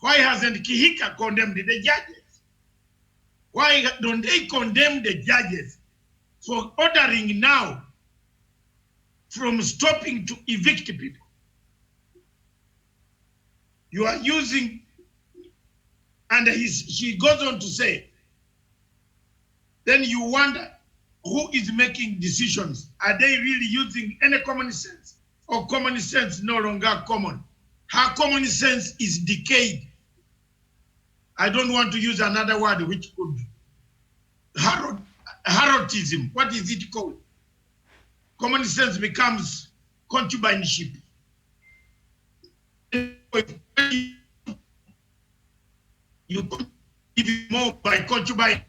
Why hasn't Kihika condemned the judges? Why don't they condemn the judges for ordering now from stopping to evict people? You are using, and she goes on to say, then you wonder who is making decisions. Are they really using any common sense? Or common sense no longer common? Her common sense is decayed. I don't want to use another word which could, Harrotism. What is it called? Common sense becomes concubineship. You give more by concubine.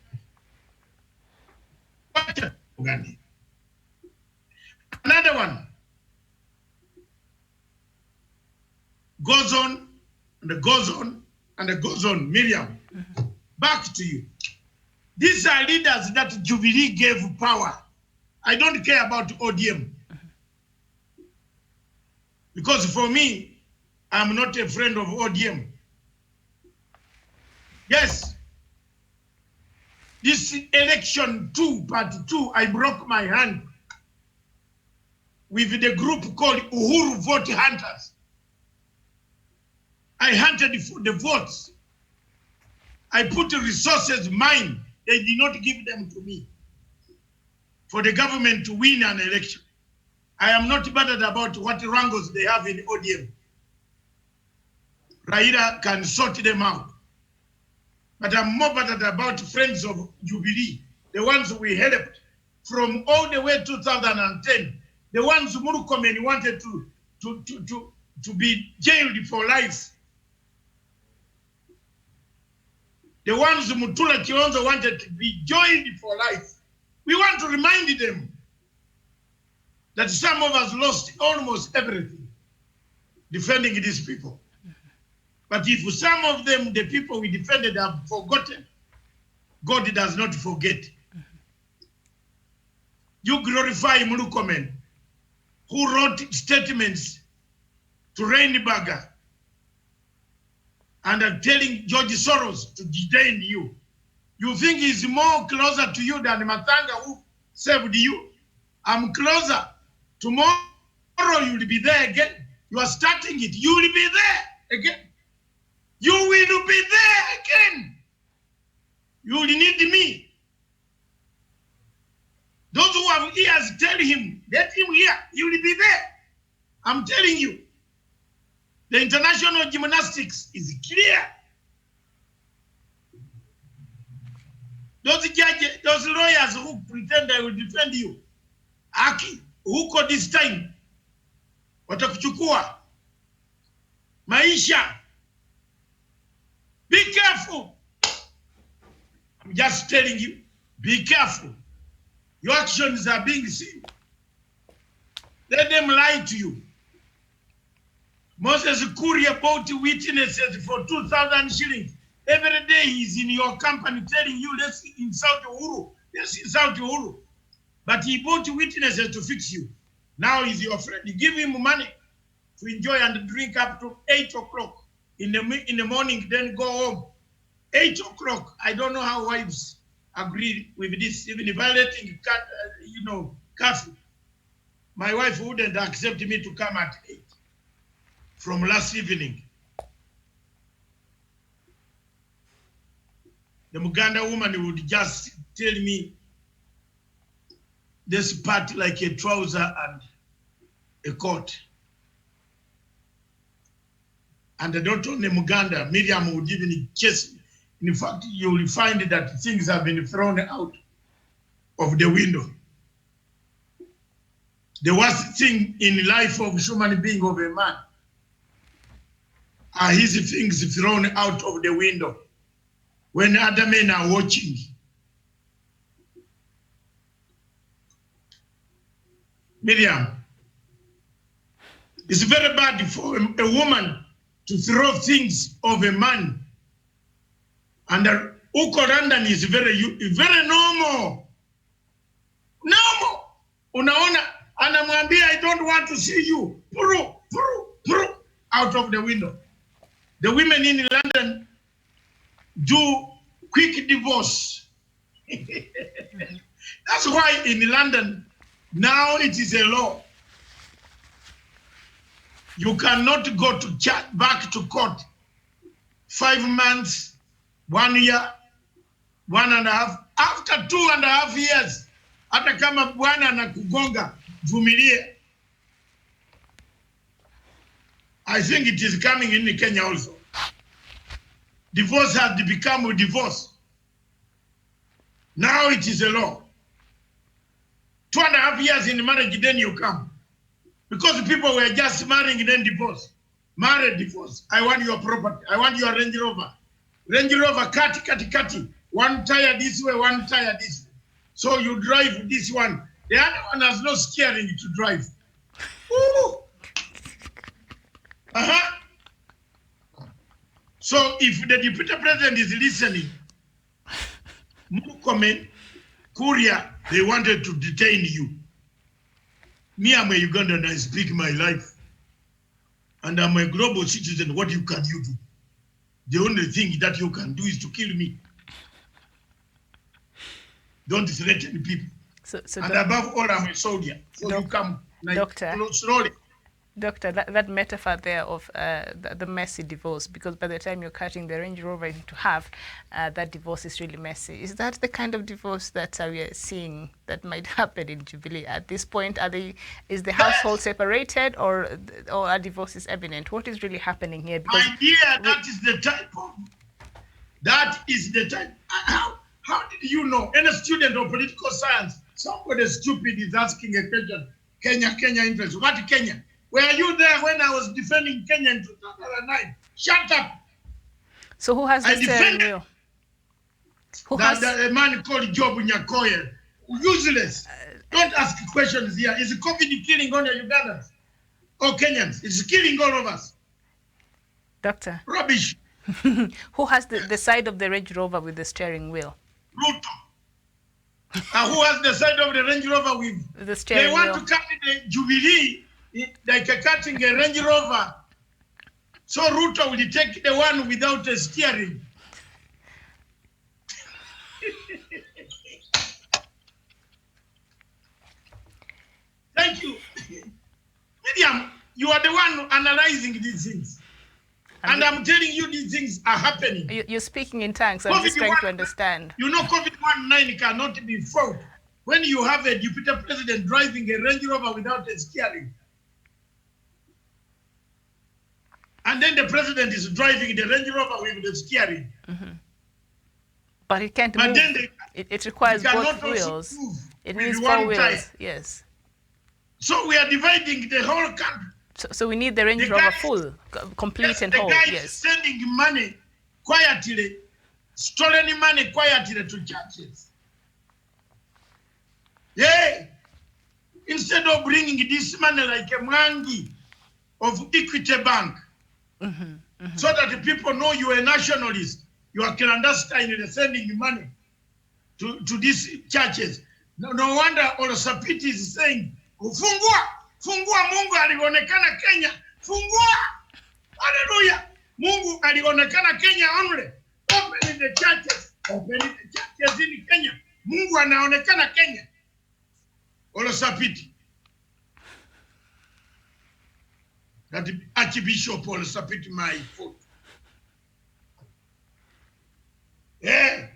Another one goes on and goes on and goes on. Miriam, back to you. These are leaders that Jubilee gave power. I don't care about ODM. Because for me, I'm not a friend of ODM. Yes. This election 2, part 2, I broke my hand with the group called Uhuru Vote Hunters. I hunted for the votes. I put resources mine. They did not give them to me for the government to win an election. I am not bothered about what wrangles they have in ODM. Raila can sort them out. But I'm more bothered about friends of Jubilee, the ones we helped from all the way 2010, the ones Murkomen wanted to be jailed for life. The ones Mutula Kilonzo wanted to be jailed for life. We want to remind them that some of us lost almost everything defending these people. But if some of them, the people we defended, have forgotten, God does not forget. You glorify Mulukomen, who wrote statements to Reinberger and are telling George Soros to detain you. You think he's more closer to you than Matanga, who saved you? I'm closer. Tomorrow you'll be there again. You are starting it. You will be there again. You will be there again. You will need me. Those who have ears, tell him, let him hear. You will be there. I'm telling you. The international gymnastics is clear. Those judges, those lawyers who pretend they will defend you, Aki, huko this time, watakuchukua. Maisha. Be careful. I'm just telling you, be careful. Your actions are being seen. Let them lie to you. Moses Kuria bought witnesses for 2,000 shillings. Every day he's in your company telling you, let's insult Uhuru. Let's insult Uhuru. But he bought witnesses to fix you. Now he's your friend. You give him money to enjoy and drink up to 8 o'clock in the morning, then go home. 8 o'clock. I don't know how wives agree with this, even violating, curfew. My wife wouldn't accept me to come at 8 from last evening. The Muganda woman would just tell me this part like a trouser and a coat. And not only Muganda, Miriam would even chase me. In fact, you will find that things have been thrown out of the window. The worst thing in life of human being, of a man, are his things thrown out of the window when other men are watching. Miriam, it's very bad for a woman to throw things of a man. And uko London is very normal. Normal. Unaona, anamwambia, I don't want to see you. Puru, puru, puru, out of the window. The women in London do quick divorce. That's why in London, now it is a law. You cannot go to back to court 5 months, 1 year, 1.5. After 2.5 years, hata kama bwana anakugonga, vumilie. I think it is coming in Kenya also. Divorce has become a divorce. Now it is a law. 2.5 years in marriage, then you come. Because people were just marrying and then divorce. Married, divorce. I want your property. I want your Range Rover. Range Rover, cut. One tire this way, one tire this way. So you drive this one. The other one has no steering to drive. Ooh. So if the deputy president is listening, Mukome, Kuria, they wanted to detain you. Me, I'm a Ugandan, I speak my life. And I'm a global citizen, what can you do? The only thing that you can do is to kill me. Don't threaten people. And above all, I'm a soldier. So you come slowly. Doctor, that metaphor there of the messy divorce, because by the time you're cutting the Range Rover into half, that divorce is really messy. Is that the kind of divorce that we are seeing that might happen in Jubilee? At this point, is the household separated or are divorces evident? What is really happening here? Because my dear, that is the type. How did you know? Any student of political science, somebody stupid is asking a question. Kenya interest. What Kenya? Were you there when I was defending Kenya in 2009? Shut up. So who has the steering wheel? A man called Job Nyakoye. Useless. Don't ask questions here. Is COVID killing all the Ugandans or Kenyans? It's killing all of us. Doctor. Rubbish. Who has the side of the Range Rover with the steering wheel? Ruto. Who has the side of the Range Rover with the steering wheel? They want to cut the Jubilee like cutting a Range Rover. So Ruto will take the one without a steering. Thank you. Miriam, you are the one analyzing these things. And I'm telling you these things are happening. You're speaking in tongues. I'm just trying to understand. You know COVID-19 cannot be fought when you have a deputy president driving a Range Rover without a steering. And then the president is driving the Range Rover with the steering. Mm-hmm. But it can't move. Then it requires both wheels. It needs 4 wheels. Tire. Yes. So we are dividing the whole country. So we need the Range Rover full, complete and whole. The guy is sending money quietly, stolen money quietly to churches. Yeah. Instead of bringing this money like a Mwangi of Equity Bank, so that the people know you are a nationalist, you are clandestine sending money to these churches. No wonder Olosapiti is saying, Fungua Mungu alionekana Kenya. Fungua. Hallelujah. Mungu alionekana Kenya only. Open the churches. Open the churches in Kenya. Mungu anaonekana Kenya. Olosapiti. That Archbishop Olosapiti my foot. Yeah.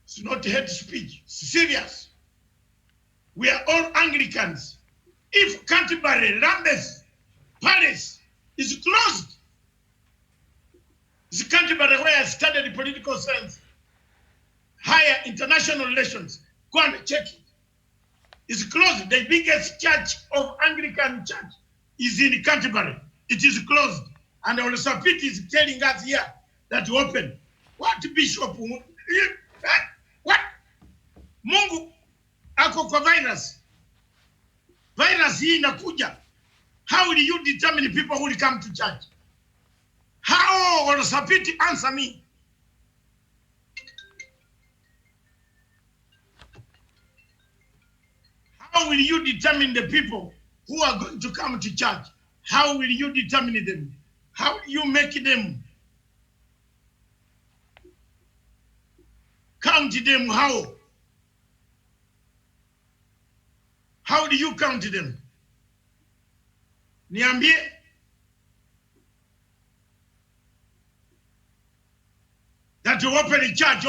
It's not hate speech. It's serious. We are all Anglicans. If Canterbury, Lambeth, Paris is closed, it's Canterbury where I studied political science, higher international relations. Go and check it. It's closed. The biggest church of Anglican church is in Canterbury. It is closed. And Olosapiti is telling us here that open. What bishop? What? Mungu ako kwa virus. virus hii inakuja, how will you determine people who will come to church? How? Or Sapiti, answer me. How will you determine the people who are going to come to church? How will you determine them? How will you make them? Count them how? How do you count them? Niambie. That you open a church,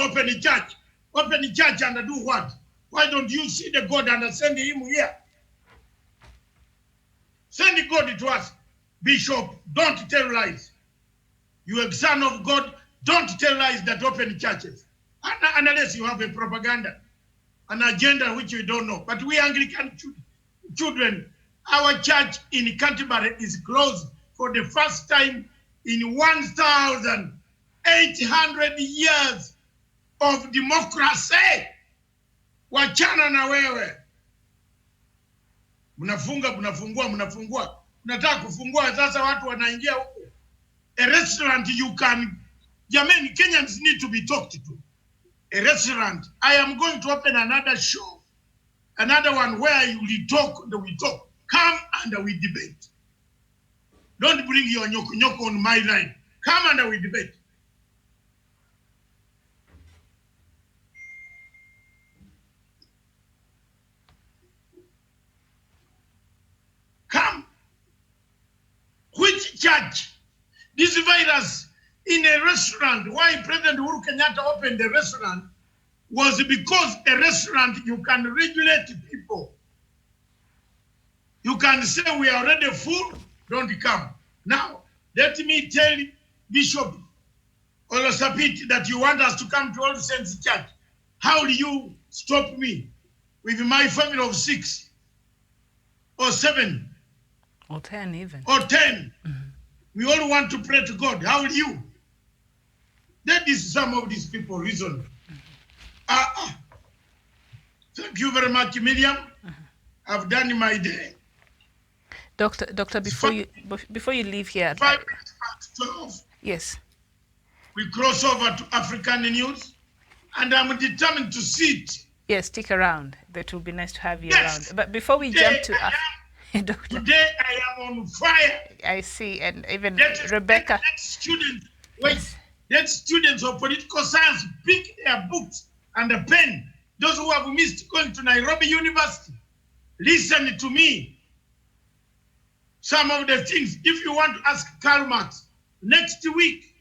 and do what? Why don't you see the God and send him here? Send God to us. Bishop, don't tell lies. You are son of God, don't tell lies that open churches. Unless you have a propaganda, an agenda which you don't know. But we Anglican children, our church in Canterbury is closed for the first time in 1,800 years of democracy. Wachana na wewe. Mnafungua. Mnataka kufungua sasa watu wanaingia huko. A restaurant you can, jamani, Kenyans need to be talked to. A restaurant. I am going to open another show. Another one where we talk. Come and we debate. Don't bring your nyoko on my line. Come and we debate. Come. Which church? This virus in a restaurant. Why President Uhuru Kenyatta opened the restaurant was because a restaurant you can regulate people. You can say we are already full, don't come. Now, let me tell Bishop Olosapit that you want us to come to All Saints Church. How do you stop me with my family of 6 or 7? Or 10 even. Or 10. We all want to pray to God. How will you? That is some of these people reason. Thank you very much, Miriam. I've done my day. Doctor, before you leave here. 5 minutes past 12. Yes. We cross over to African news, and I'm determined to sit. Yes, stick around. That will be nice to have you Yes. around. But before we jump to Doctor, Today I am on fire. I see, and even Let Rebecca. students, let students of political science pick their books and a pen. Those who have missed going to Nairobi University, listen to me. Some of the things, if you want to ask Karl Marx, next week,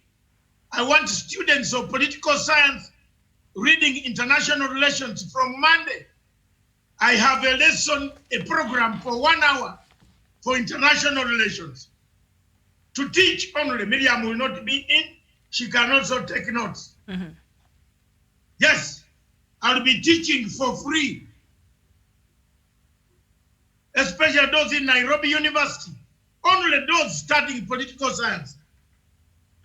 I want students of political science reading international relations from Monday. I have a lesson, a program for 1 hour for international relations. To teach only, Miriam will not be in. She can also take notes. Yes, I'll be teaching for free. Especially those in Nairobi University. Only those studying political science.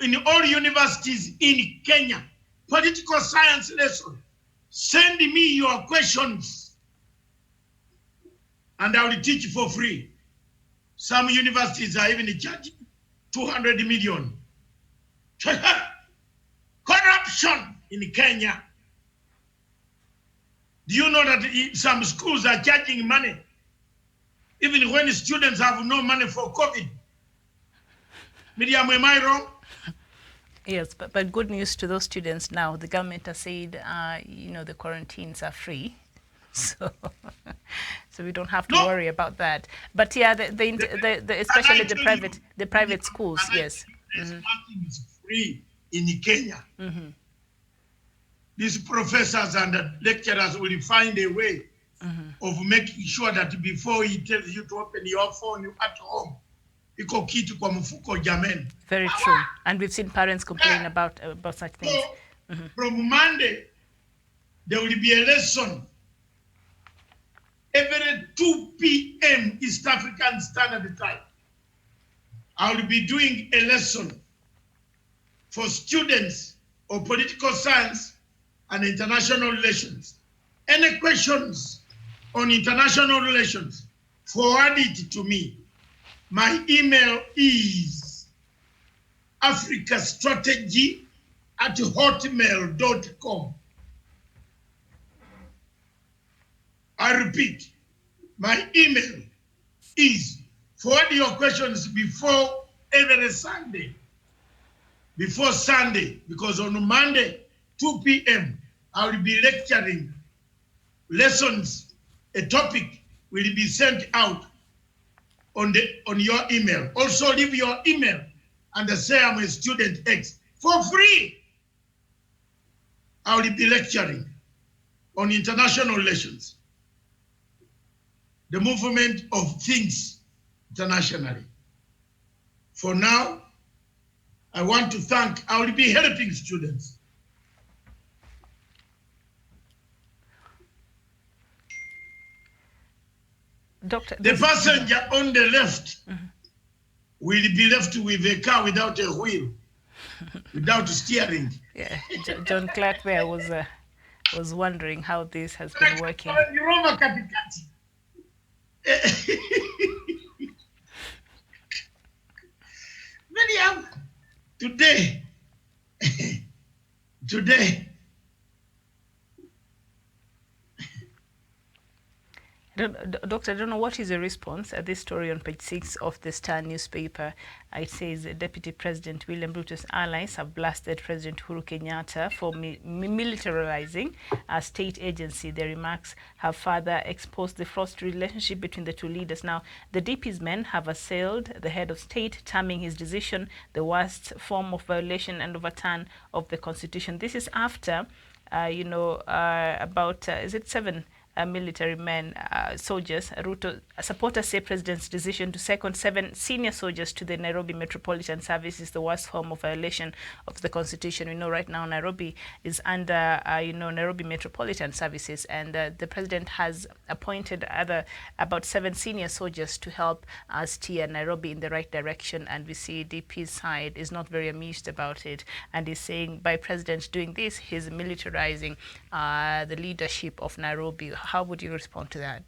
In all universities in Kenya. Political science lesson. Send me your questions. And I will teach for free. Some universities are even charging 200 million. Corruption in Kenya. Do you know that some schools are charging money? Even when students have no money for COVID. Miriam, am I wrong? Yes, but good news to those students now. The government has said, the quarantines are free. So we don't have to worry about that. But yeah, especially the private schools, yes. Nothing is free in Kenya. These professors and lecturers will find a way of making sure that before he tells you to open your phone at home, iko kitu kwa mfuko jameni. Very true. And we've seen parents complain about such things. So, from Monday, there will be a lesson every 2 p.m. East African Standard Time. I will be doing a lesson for students of political science and international relations. Any questions on international relations, forward it to me. My email is africastrategy@hotmail.com. I repeat, my email is forward your questions before every Sunday. Before Sunday, because on Monday, 2 p.m., I will be lecturing lessons. A topic will be sent out on your email. Also leave your email and say I'm a student X for free. I will be lecturing on international relations, the movement of things internationally. For now, I want to thank, I will be helping students. Doctor, the passenger on the left will be left with a car without a wheel, without steering. Yeah, John Clark there was wondering how this has been working. Miriam, today, Doctor, I don't know what is your response at this story on page 6 of the Star newspaper. It says Deputy President William Ruto's allies have blasted President Uhuru Kenyatta for militarizing a state agency. Their remarks have further exposed the frosty relationship between the two leaders. Now, the DP's men have assailed the head of state, terming his decision the worst form of violation and overturn of the constitution. This is after, about, is it 7 military men, soldiers. Ruto supporters say President's decision to second 7 senior soldiers to the Nairobi Metropolitan Service is the worst form of violation of the Constitution. We know right now Nairobi is under, Nairobi Metropolitan Services, and the President has appointed about 7 senior soldiers to help steer Nairobi in the right direction, and we see DP's side is not very amused about it, and is saying by President doing this, he's militarizing the leadership of Nairobi. How would you respond to that?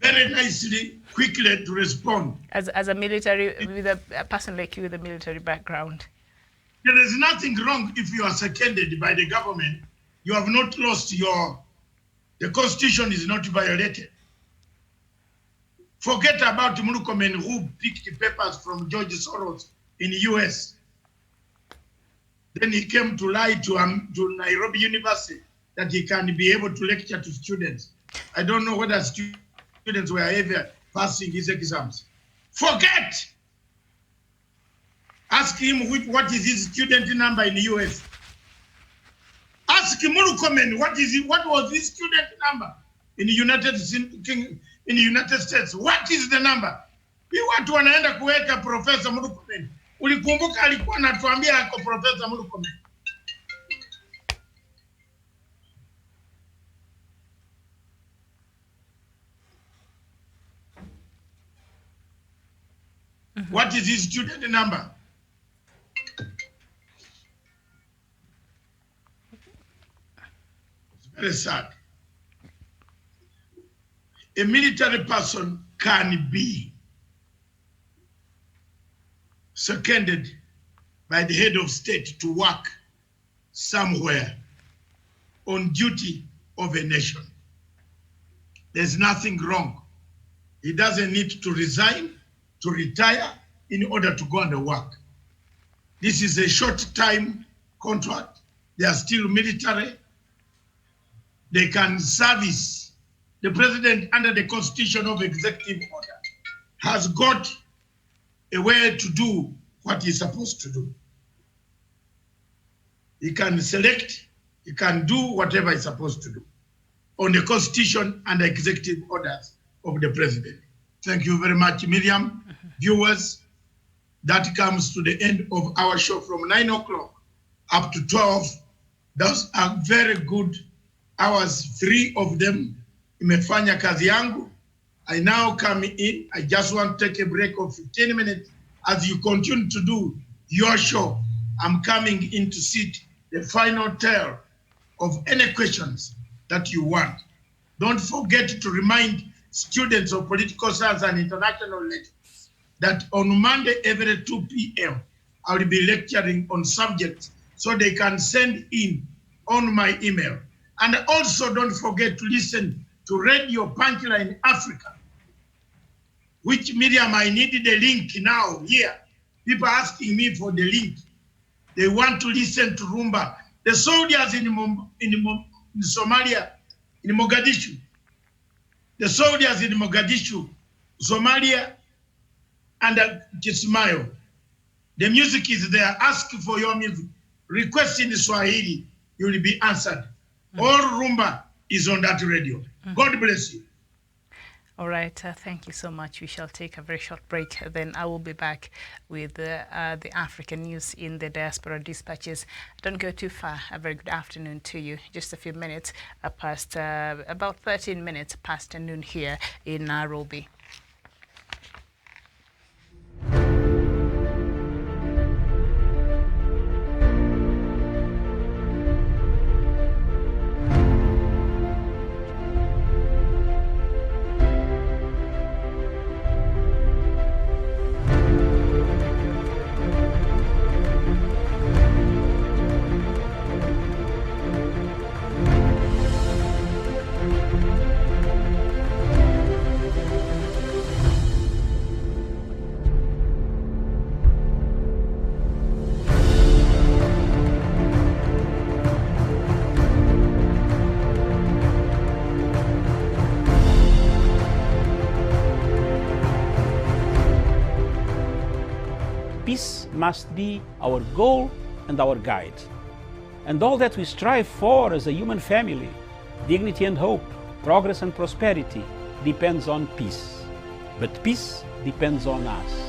Very nicely, quickly to respond. As a military, with a person like you with a military background. There is nothing wrong if you are seconded by the government. You have not lost the constitution is not violated. Forget about Murkomen who picked papers from George Soros in the US. Then he came to lie to Nairobi University that he can be able to lecture to students. I don't know whether students were ever passing his exams. Forget! Ask him what is his student number in the US. Ask Murkomen what was his student number in the United States. What is the number? Hii watu wanaenda kuweka Professor Murkomen. Ulikumbuka alikuwa anatuambia ako Professor Murkomen. What is his student number? It's very sad. A military person can be seconded by the head of state to work somewhere on duty of a nation. There's nothing wrong. He doesn't need to resign, to retire in order to go and work. This is a short-time contract. They are still military. They can service. The president, under the constitution of executive order, has got a way to do what he's supposed to do. He can select, he can do whatever he's supposed to do on the constitution and the executive orders of the president. Thank you very much, Miriam. Viewers, that comes to the end of our show from 9 o'clock up to 12. Those are very good hours, 3 of them. Imefanya kazi yangu. I now come in. I just want to take a break of 15 minutes. As you continue to do your show, I'm coming in to sit the final tale of any questions that you want. Don't forget to remind students of political science and international relations that on Monday every 2 p.m. I will be lecturing on subjects so they can send in on my email. And also don't forget to listen to Radio Punchline Africa, which Miriam, I need the link now here. People asking me for the link. They want to listen to Rumba. The soldiers in Somalia, in Mogadishu. The soldiers in Mogadishu, Somalia, and Kismayo. The music is there. Ask for your music. Request in Swahili, you will be answered. All Rumba is on that radio. God bless you. All right, thank you so much. We shall take a very short break. Then I will be back with the African news in the Diaspora Dispatches. Don't go too far. A very good afternoon to you. Just a few minutes past, about 13 minutes past noon here in Nairobi. Peace must be our goal and our guide. And all that we strive for as a human family, dignity and hope, progress and prosperity, depends on peace. But peace depends on us.